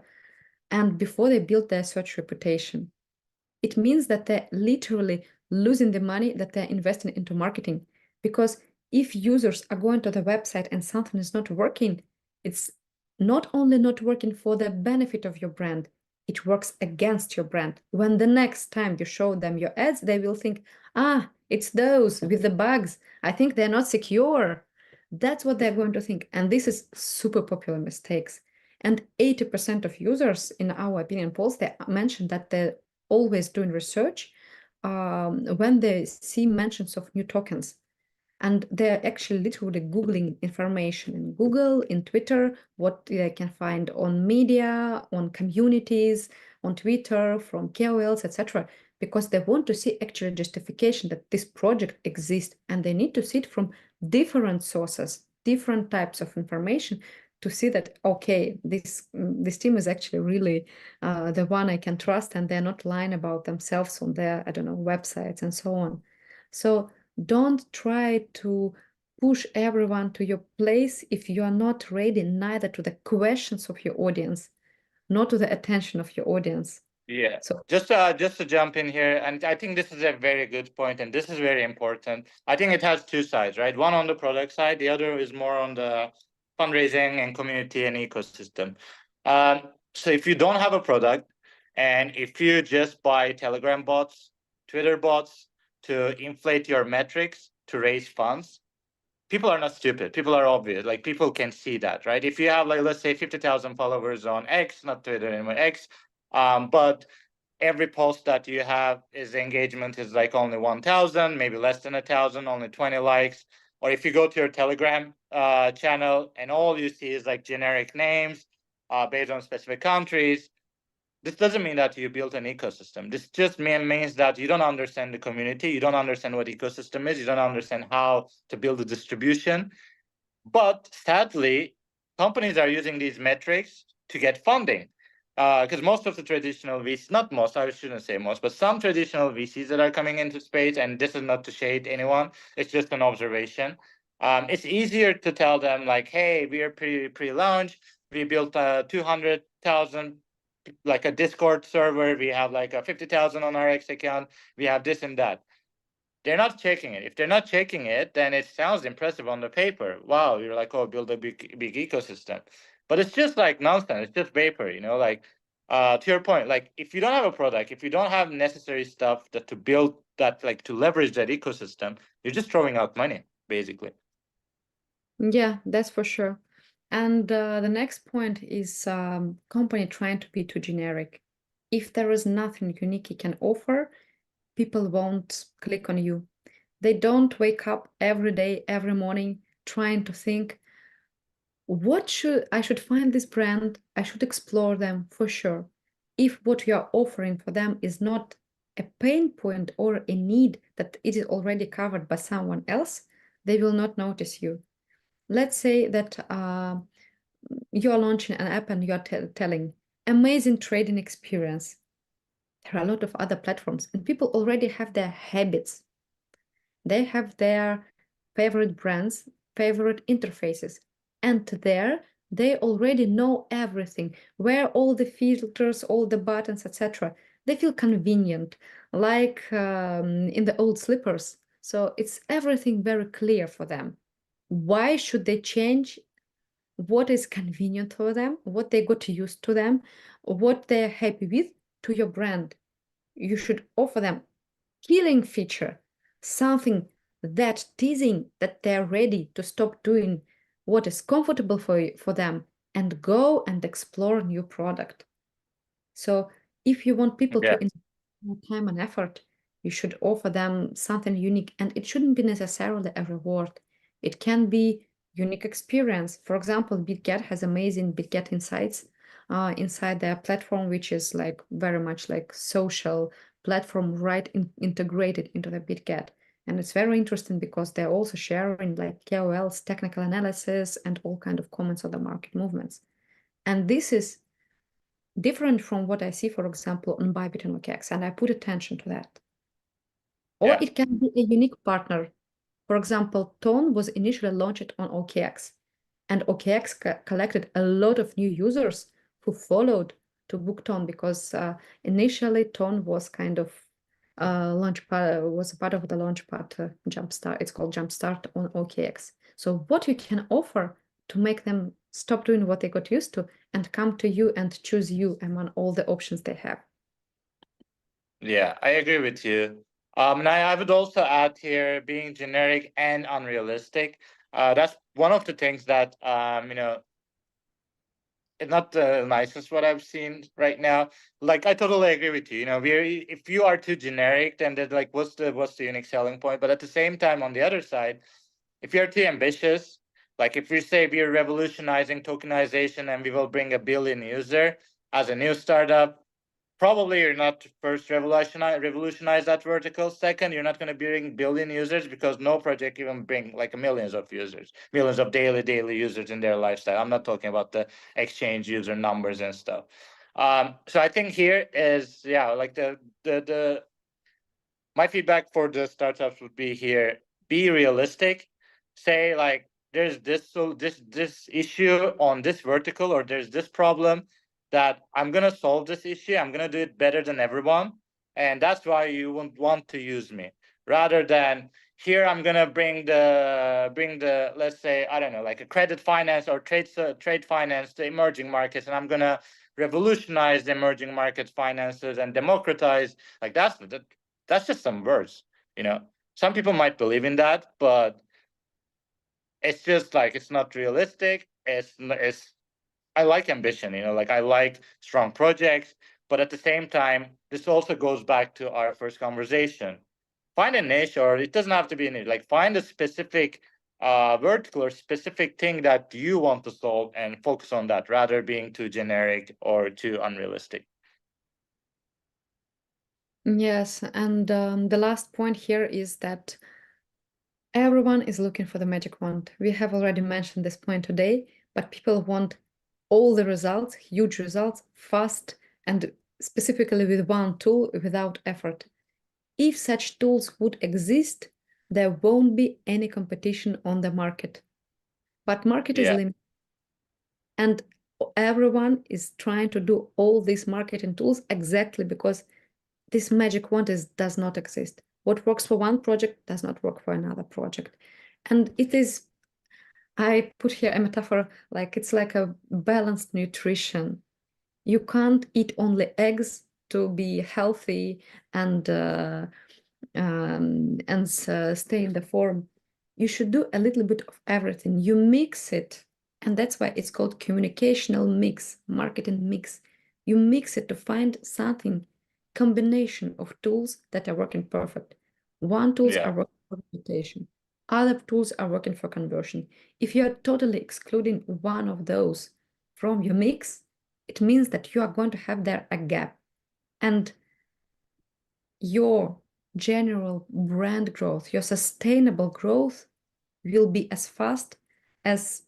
And before they build their search reputation, it means that they're literally losing the money that they're investing into marketing. Because if users are going to the website and something is not working, it's not only not working for the benefit of your brand, it works against your brand. When the next time you show them your ads, they will think, ah, it's those with the bugs. I think they're not secure. That's what they're going to think. And this is super popular mistakes. And 80% of users, in our opinion polls, they mentioned that they're always doing research when they see mentions of new tokens. And they're actually literally Googling information in Google, in Twitter, what they can find on media, on communities, on Twitter, from KOLs, etc., because they want to see actual justification that this project exists, and they need to see it from different sources, different types of information, to see that, okay, this team is actually really the one I can trust, and they're not lying about themselves on their, I don't know, websites and so on. So don't try to push everyone to your place if you are not ready neither to the questions of your audience, nor to the attention of your audience. Yeah. So just to jump in here, and I think this is a very good point, and this is very important. I think it has two sides, right? One on the product side, the other is more on the fundraising and community and ecosystem. So if you don't have a product, and if you just buy Telegram bots, Twitter bots to inflate your metrics to raise funds, people are not stupid. People are obvious. Like people can see that, right? If you have, like, let's say 50,000 followers on X, not Twitter anymore, X, but every post that you have is engagement is like only 1,000, maybe less than 1,000, only 20 likes. Or if you go to your Telegram channel and all you see is like generic names based on specific countries, this doesn't mean that you built an ecosystem. This just means that you don't understand the community. You don't understand what ecosystem is. You don't understand how to build a distribution. But sadly, companies are using these metrics to get funding. Because most of the traditional VCs, not most, I shouldn't say most, but some traditional VCs that are coming into space, and this is not to shade anyone, it's just an observation. It's easier to tell them like, hey, we are pre-launch, we built 200,000, like a Discord server, we have like a 50,000 on our X account, we have this and that. They're not checking it. If they're not checking it, then it sounds impressive on the paper. Wow, you're like, oh, build a big ecosystem. But it's just like nonsense. It's just vapor, you know, like to your point, like if you don't have a product, if you don't have necessary stuff that to build that, like to leverage that ecosystem, you're just throwing out money, basically. yeah, that's for sure. And the next point is company trying to be too generic. If there is nothing unique you can offer, people won't click on you. They don't wake up every day, every morning, trying to think, I should find this brand, I should explore them for sure. If what you are offering for them is not a pain point or a need that it is already covered by someone else, they will not notice you. let's say that you're launching an app and you're telling amazing trading experience. There are a lot of other platforms, and people already have their habits. They have their favorite brands, favorite interfaces, and there they already know everything, where all the filters, all the buttons, etc. They feel convenient, like in the old slippers. So it's everything very clear for them. Why should they change what is convenient for them, what they got used to them, what they're happy with to your brand? You should offer them killing feature, something that teasing that they're ready to stop doing what is comfortable for them and go and explore new product. So if you want people to invest more time and effort, you should offer them something unique, and it shouldn't be necessarily a reward. It can be unique experience. For example, BitGet has amazing BitGet Insights inside their platform, which is like very much like social platform integrated into the BitGet. And it's very interesting because they're also sharing like KOLs, technical analysis, and all kind of comments on the market movements. And this is different from what I see, for example, on Bybit and OKX, and I put attention to that. Or it can be a unique partner. For example, Tone was initially launched on OKX, and OKX collected a lot of new users who followed to book Tone, because initially Tone was kind of was a part of the Launchpad Jumpstart. It's called Jumpstart on OKX. So what you can offer to make them stop doing what they got used to and come to you and choose you among all the options they have. Yeah, I agree with you. And I would also add here being generic and unrealistic. That's one of the things that it's not the nicest what I've seen right now. Like I totally agree with you. If you are too generic, then there's like what's the unique selling point? But at the same time, on the other side, if you're too ambitious, like if you say we're revolutionizing tokenization and we will bring 1 billion user as a new startup, probably you're not first revolutionize that vertical. Second, you're not going to bring billion users because no project even bring like millions of users, millions of daily users in their lifestyle. I'm not talking about the exchange user numbers and stuff. So I think here is like the my feedback for the startups would be here: be realistic. Say like there's this issue on this vertical, or there's this problem that I'm gonna solve this issue. I'm gonna do it better than everyone, and that's why you won't want to use me. Rather than here, I'm gonna bring the let's say I don't know, like a credit finance or trade finance to emerging markets, and I'm gonna revolutionize the emerging market finances and democratize. Like that's just some words. Some people might believe in that, but it's just like it's not realistic. I like ambition, like I like strong projects, but at the same time, this also goes back to our first conversation. Find a niche, or it doesn't have to be a niche. Like find a specific vertical or specific thing that you want to solve and focus on that, rather being too generic or too unrealistic. Yes, and the last point here is that everyone is looking for the magic wand. We have already mentioned this point today, but people want all the results, huge results, fast, and specifically with one tool without effort. If such tools would exist, there won't be any competition on the market. But market is limited, and everyone is trying to do all these marketing tools exactly because this magic wand does not exist. What works for one project does not work for another project. And it is, I put here a metaphor, like it's like a balanced nutrition. You can't eat only eggs to be healthy and stay in the form. You should do a little bit of everything. You mix it, and that's why it's called communicational mix, marketing mix. You mix it to find something, combination of tools that are working perfect. One tools are working for reputation, other tools are working for conversion. If you're totally excluding one of those from your mix, it means that you are going to have there a gap, and your general brand growth, your sustainable growth will be as fast as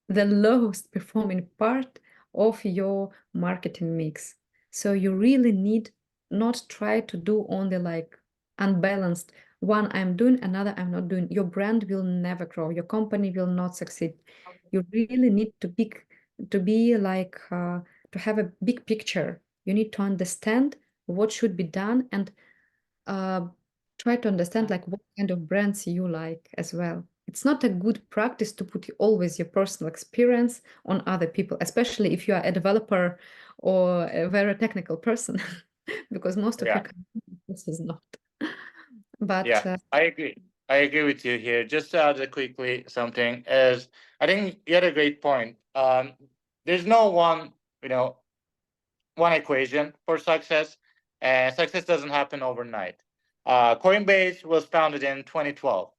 the lowest performing part of your marketing mix. So you really need not try to do only like unbalanced. One I'm doing, another I'm not doing. Your brand will never grow. Your company will not succeed. You really need to be like to have a big picture. You need to understand what should be done and try to understand like what kind of brands you like as well. It's not a good practice to put always your personal experience on other people, especially if you are a developer or a very technical person, because most of your company this is not. But Yeah, I agree. I agree with you here. Just to add quickly something is, I think you had a great point. There's no one, one equation for success, and success doesn't happen overnight. Coinbase was founded in 2012.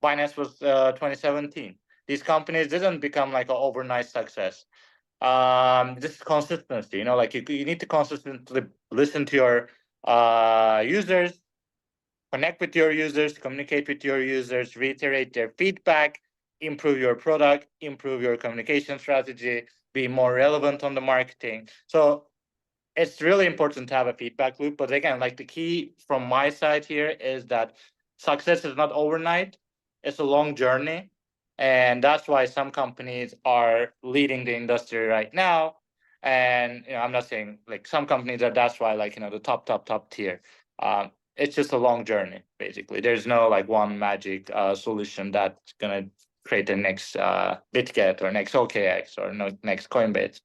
Binance was 2017. These companies didn't become like an overnight success. This is consistency. Like you need to consistently listen to your users, connect with your users, communicate with your users, reiterate their feedback, improve your product, improve your communication strategy, be more relevant on the marketing. So it's really important to have a feedback loop. But again, like the key from my side here is that success is not overnight. It's a long journey. And that's why some companies are leading the industry right now. And I'm not saying like some companies are, that's why like, the top tier. It's just a long journey, basically. There's no like one magic solution that's gonna create the next BitGet or next OKX or next Coinbase.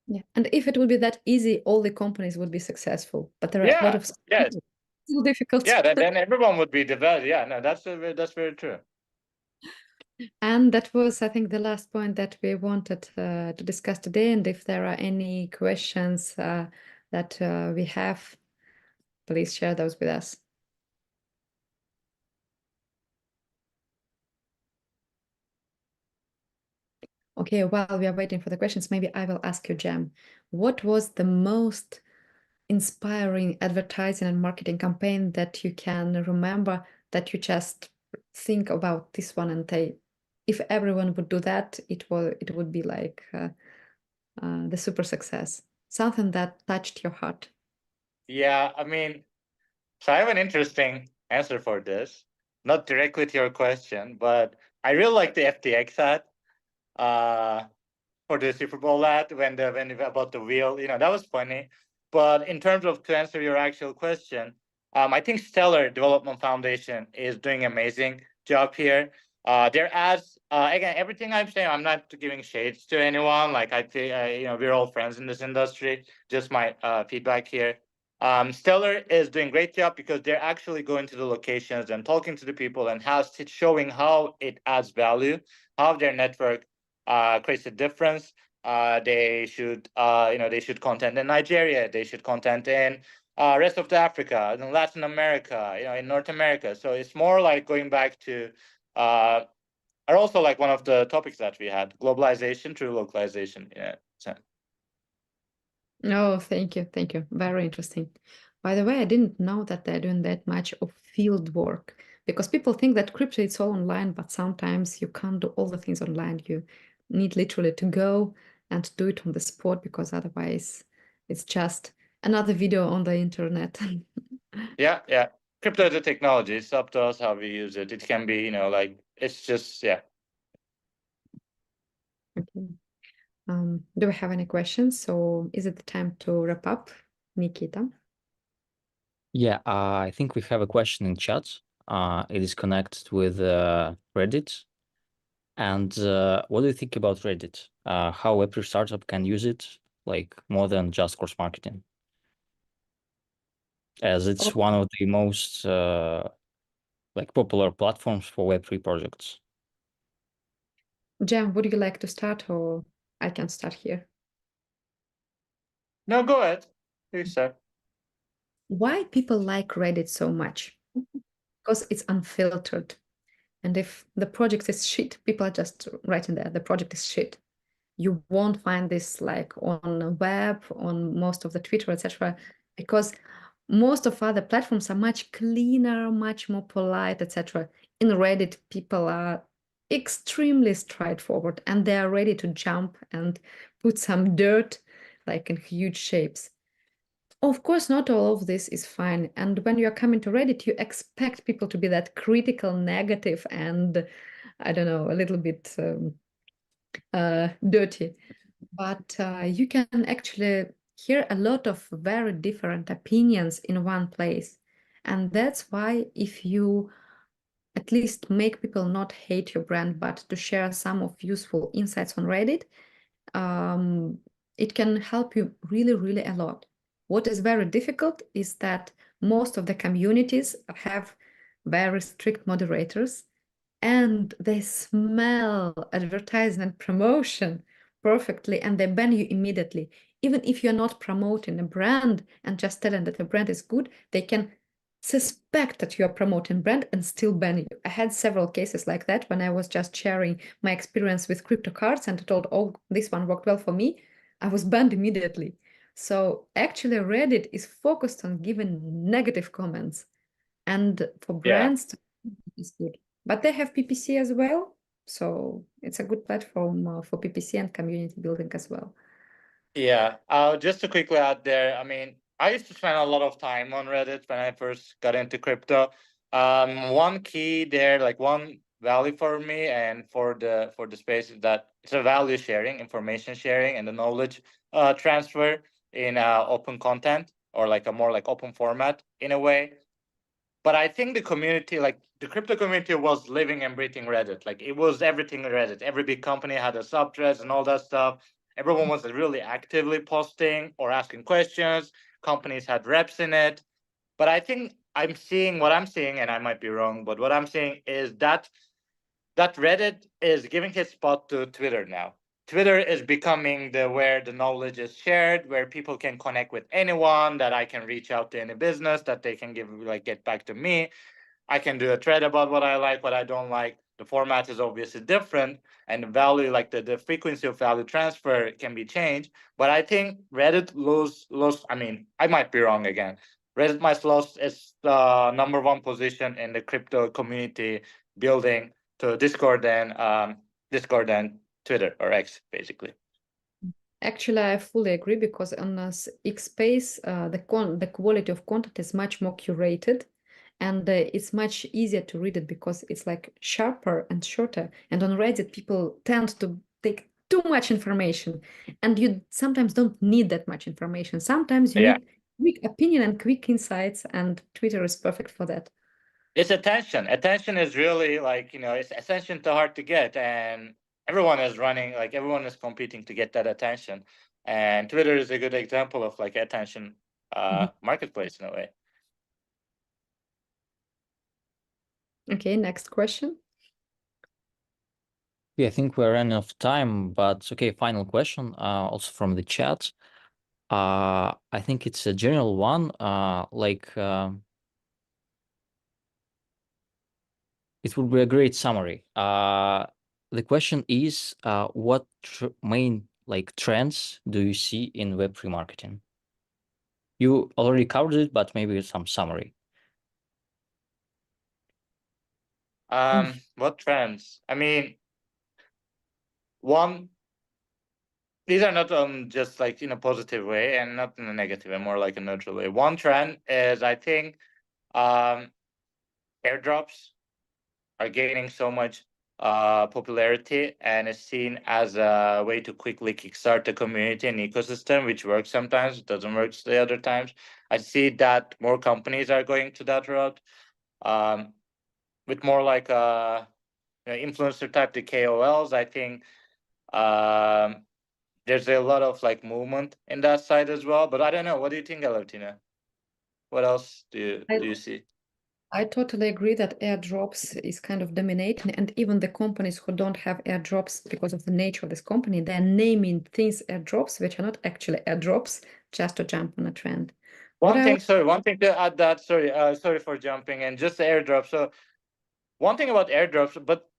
yeah, and if it would be that easy, all the companies would be successful. But there are a lot of still difficult. Yeah, then everyone would be developed. Yeah, no, that's very true. And that was, I think, the last point that we wanted to discuss today. And if there are any questions that we have, please share those with us. Okay, while we are waiting for the questions, maybe I will ask you, Cem, what was the most inspiring advertising and marketing campaign that you can remember that you just think about this one and say, if everyone would do that, it would be like the super success, something that touched your heart? Yeah, I mean, so I have an interesting answer for this, not directly to your question, but I really like the FTX ad for the Super Bowl ad when about the wheel, that was funny. But in terms of to answer your actual question, I think Stellar Development Foundation is doing amazing job here. Their ads, again, everything I'm saying, I'm not giving shades to anyone. Like I think, we're all friends in this industry. Just my feedback here. Stellar is doing great job because they're actually going to the locations and talking to the people and showing how it adds value, how their network creates a difference. They should content in Nigeria. They should content in rest of Africa, in Latin America, in North America. So it's more like going back to, are also like one of the topics that we had, globalization through localization. Yeah. Oh, thank you. Very interesting. By the way, I didn't know that they're doing that much of field work, because people think that crypto is all online, but sometimes you can't do all the things online. You need literally to go and do it on the spot, because otherwise it's just another video on the internet. Yeah. Crypto is a technology. It's up to us how we use it. It can be, like, it's just, yeah. Okay. Do we have any questions? So is it the time to wrap up, Nikita? Yeah, I think we have a question in chat. It is connected with Reddit. And what do you think about Reddit? How every startup can use it, like more than just course marketing? As it's one of the most like popular platforms for Web3 projects. Cem, would you like to start, or I can start here? No, go ahead. Please, sir. Why people like Reddit so much? Because it's unfiltered. And if the project is shit, people are just writing there, the project is shit. You won't find this like on the web, on most of the Twitter, etc. Because most of other platforms are much cleaner, much more polite, etc. In Reddit, people are extremely straightforward, and they are ready to jump and put some dirt like in huge shapes. Of course, not all of this is fine. And when you're coming to Reddit, you expect people to be that critical, negative, and I don't know, a little bit dirty. But you can actually hear a lot of very different opinions in one place. And that's why if you at least make people not hate your brand, but to share some of useful insights on Reddit, it can help you really, really a lot. What is very difficult is that most of the communities have very strict moderators, and they smell advertisement promotion perfectly, and they ban you immediately. Even if you're not promoting a brand and just telling that the brand is good, they can suspect that you are promoting brand and still ban you. I had several cases like that when I was just sharing my experience with crypto cards and told, oh, this one worked well for me. I was banned immediately. So actually Reddit is focused on giving negative comments, and for brands it's good. But they have PPC as well. So it's a good platform for PPC and community building as well. Yeah, just to quickly add there, I mean, I used to spend a lot of time on Reddit when I first got into crypto. One key there, like one value for me and for the space is that it's a value sharing, information sharing, and the knowledge transfer in open content, or like a more like open format in a way. But I think the community, like the crypto community, was living and breathing Reddit. Like it was everything Reddit. Every big company had a subthreads and all that stuff. Everyone was really actively posting or asking questions. Companies had reps in it. But I think I'm seeing what I'm seeing, and I might be wrong, but what I'm seeing is that Reddit is giving his spot to Twitter now. Twitter is becoming the where the knowledge is shared, where people can connect with anyone, that I can reach out to any business, that they can get back to me. I can do a thread about what I like, what I don't like. The format is obviously different, and the value, like the frequency of value transfer, can be changed. But I think Reddit lost. I mean, I might be wrong again. Reddit might lost its number one position in the crypto community building to Discord and Twitter or X, basically. Actually, I fully agree, because on X Space, the quality of content is much more curated, and it's much easier to read it because it's like sharper and shorter. And on Reddit, people tend to take too much information, and you sometimes don't need that much information. Sometimes you need quick opinion and quick insights, and Twitter is perfect for that. It's attention. Attention is really like, it's attention too hard to get, and everyone is running, like everyone is competing to get that attention. And Twitter is a good example of like attention marketplace in a way. Okay, next question. Yeah, I think we're running out of time, but okay, final question, also from the chat. I think it's a general one, it would be a great summary. The question is, what main trends do you see in Web3 marketing? You already covered it, but maybe some summary. What trends? I mean, these are not just like in a positive way and not in a negative and more like a neutral way. One trend is, I think, airdrops are gaining so much popularity, and is seen as a way to quickly kickstart the community and ecosystem, which works sometimes, it doesn't work the other times. I see that more companies are going to that route, with more like influencer type, the KOLs. I think there's a lot of like movement in that side as well. But I don't know. What do you think, Alevtina? What else do you see? I totally agree that airdrops is kind of dominating, and even the companies who don't have airdrops, because of the nature of this company, they're naming things airdrops, which are not actually airdrops, just to jump on a trend. One thing to add that, sorry for jumping in, just the airdrop. So one thing about airdrops, but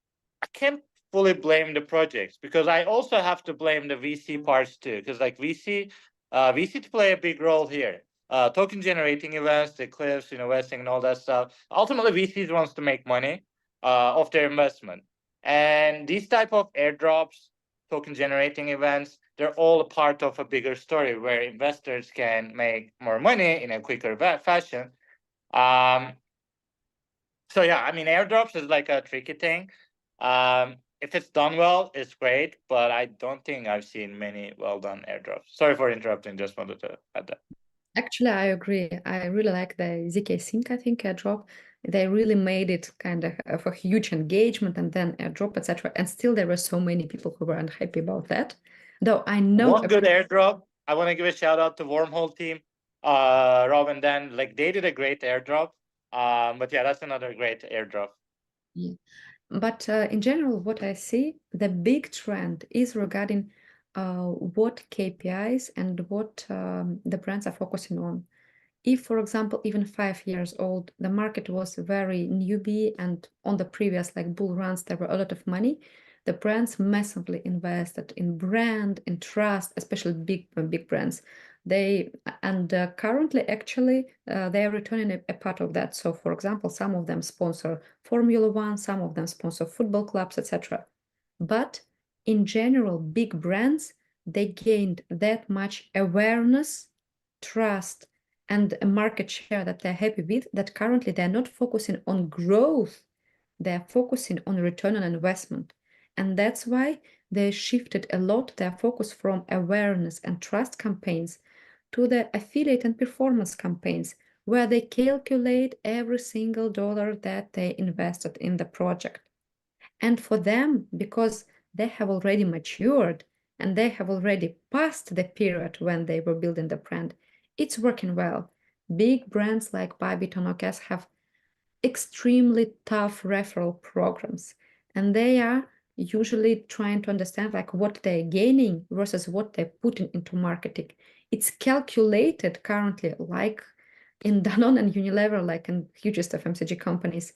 I can't fully blame the projects, because I also have to blame the VC parts too, because like VC to play a big role here. Token generating events, the cliffs, investing and all that stuff. Ultimately, VCs wants to make money off their investment. And these type of airdrops, token generating events, they're all a part of a bigger story where investors can make more money in a quicker fashion. So yeah, I mean, airdrops is like a tricky thing. If it's done well, it's great, but I don't think I've seen many well done airdrops. Sorry for interrupting. Just wanted to add that. Actually, I agree. I really like the ZK Sync, I think, airdrop. They really made it kind of a huge engagement and then airdrop, etc. And still there were so many people who were unhappy about that. Though I know One good airdrop, I want to give a shout out to Wormhole team, Rob and Dan. Like they did a great airdrop. But yeah, that's another great airdrop. Yeah. But in general, what I see, the big trend is regarding what KPIs and what the brands are focusing on. If, for example, even 5 years old, the market was very newbie and on the previous like bull runs, there were a lot of money, the brands massively invested in brand, in trust, especially big brands. Currently, actually, they are returning a part of that. So, for example, some of them sponsor Formula One, some of them sponsor football clubs, etc. But in general, big brands, they gained that much awareness, trust, and a market share that they're happy with, that currently they're not focusing on growth, they're focusing on return on investment. And that's why they shifted a lot their focus from awareness and trust campaigns to the affiliate and performance campaigns, where they calculate every single dollar that they invested in the project. And for them, because they have already matured and they have already passed the period when they were building the brand, it's working well. Big brands like Bybit and OKS have extremely tough referral programs, and they are usually trying to understand like what they're gaining versus what they're putting into marketing. It's calculated currently, like in Danone and Unilever, like in hugest FMCG companies.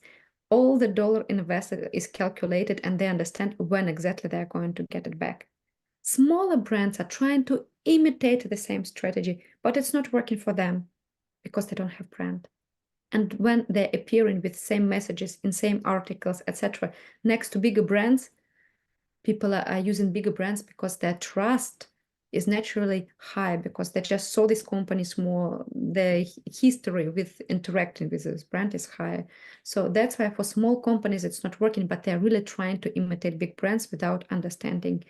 All the dollar invested is calculated and they understand when exactly they're going to get it back. Smaller brands are trying to imitate the same strategy, but it's not working for them because they don't have brand. And when they're appearing with same messages in same articles, etc., next to bigger brands, people are using bigger brands because their trust is naturally high, because they just saw these companies more, the history with interacting with this brand is high. So that's why for small companies it's not working, but they're really trying to imitate big brands without understanding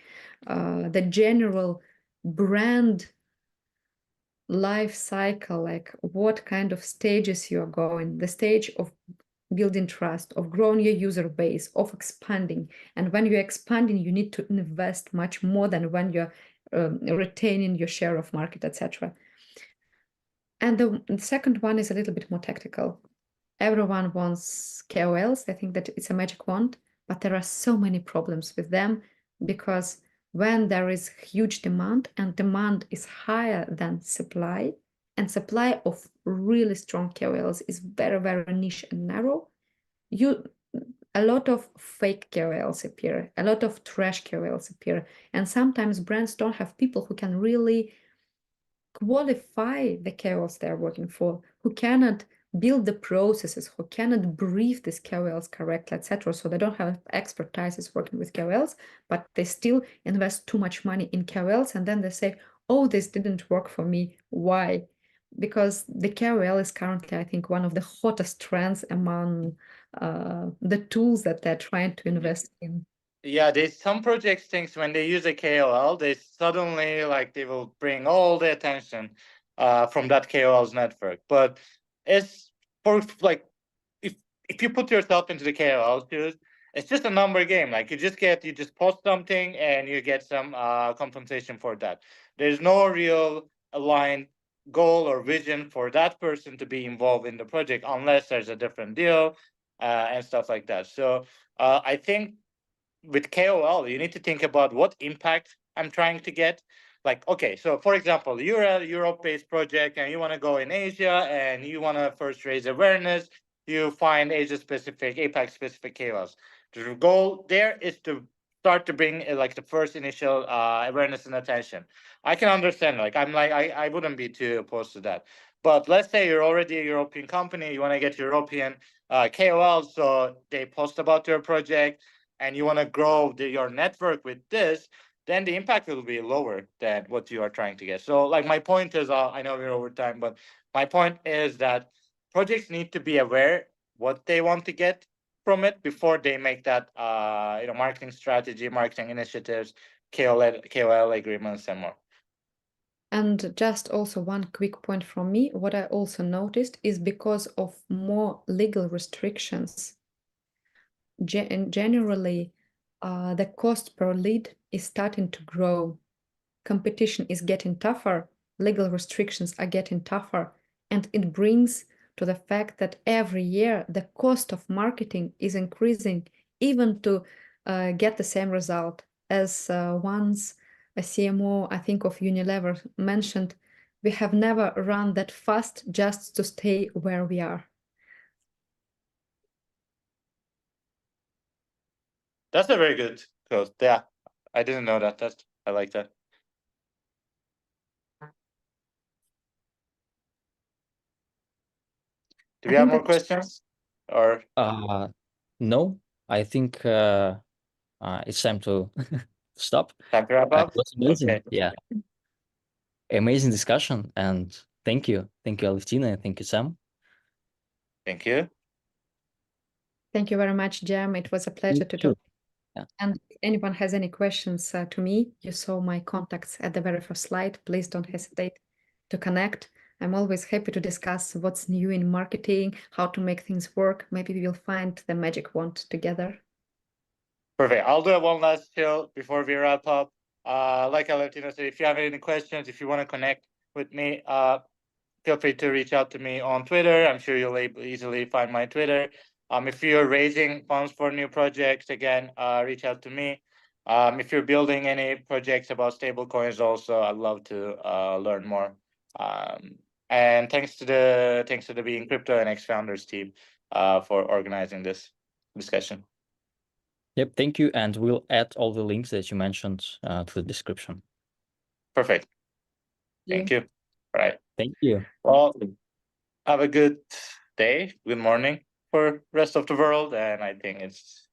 the general brand life cycle, like what kind of stages you're going, the stage of building trust, of growing your user base, of expanding. And when you're expanding, you need to invest much more than when you're retaining your share of market, etc. And the second one is a little bit more tactical. Everyone wants KOLs. They think that it's a magic wand, but there are so many problems with them, because when there is huge demand and demand is higher than supply, and supply of really strong KOLs is very, very niche and narrow, a lot of fake KOLs appear, a lot of trash KOLs appear, and sometimes brands don't have people who can really qualify the KOLs they're working for, who cannot build the processes, who cannot brief these KOLs correctly, etc. So they don't have expertise working with KOLs, but they still invest too much money in KOLs, and then they say, oh, this didn't work for me. Why? Because the KOL is currently, I think, one of the hottest trends among the tools that they're trying to invest in. Yeah, there's some projects things when they use a KOL, they suddenly like they will bring all the attention from that KOL's network. But it's for like if you put yourself into the KOL shoes, it's just a number game. Like you just post something and you get some compensation for that. There's no real aligned goal or vision for that person to be involved in the project unless there's a different deal and stuff like that. So I think with KOL, you need to think about what impact I'm trying to get. Like, okay, so for example, you're a Europe-based project and you want to go in Asia and you want to first raise awareness. You find Asia-specific, APAC-specific KOLs. The goal there is to start to bring like the first initial awareness and attention. I can understand. Like, I wouldn't be too opposed to that. But let's say you're already a European company, you want to get European KOLs, so they post about your project and you want to grow your network with this, then the impact will be lower than what you are trying to get. So like my point is, I know we're over time, but my point is that projects need to be aware what they want to get from it before they make that marketing strategy, marketing initiatives, KOL agreements, and more. And just also one quick point from me, what I also noticed is because of more legal restrictions, generally, the cost per lead is starting to grow. Competition is getting tougher, legal restrictions are getting tougher, and it brings to the fact that every year the cost of marketing is increasing, even to get the same result. As once a CMO, I think of Unilever, mentioned, we have never run that fast just to stay where we are. That's a very good quote. Yeah, I didn't know that. I like that. Do we have more questions? Or no, I think it's time to stop. time to wrap up? It was amazing. Okay. Yeah. Amazing discussion, and thank you. Thank you, Alevtina, and thank you, Sam. Thank you. Thank you very much, Cem. It was a pleasure to talk. Yeah. And if anyone has any questions to me, you saw my contacts at the very first slide. Please don't hesitate to connect. I'm always happy to discuss what's new in marketing, how to make things work. Maybe we will find the magic wand together. Perfect. I'll do one last chill before we wrap up. Like Alevtina said, if you have any questions, if you want to connect with me, feel free to reach out to me on Twitter. I'm sure you'll easily find my Twitter. If you're raising funds for new projects, again, reach out to me. If you're building any projects about stablecoins, also, I'd love to learn more. And thanks to the BeInCrypto and ex-founders team for organizing this discussion. Yep, thank you, and we'll add all the links that you mentioned to the description. Perfect. Thank you. All right. Thank you. Well, have a good day, good morning for rest of the world, and I think it's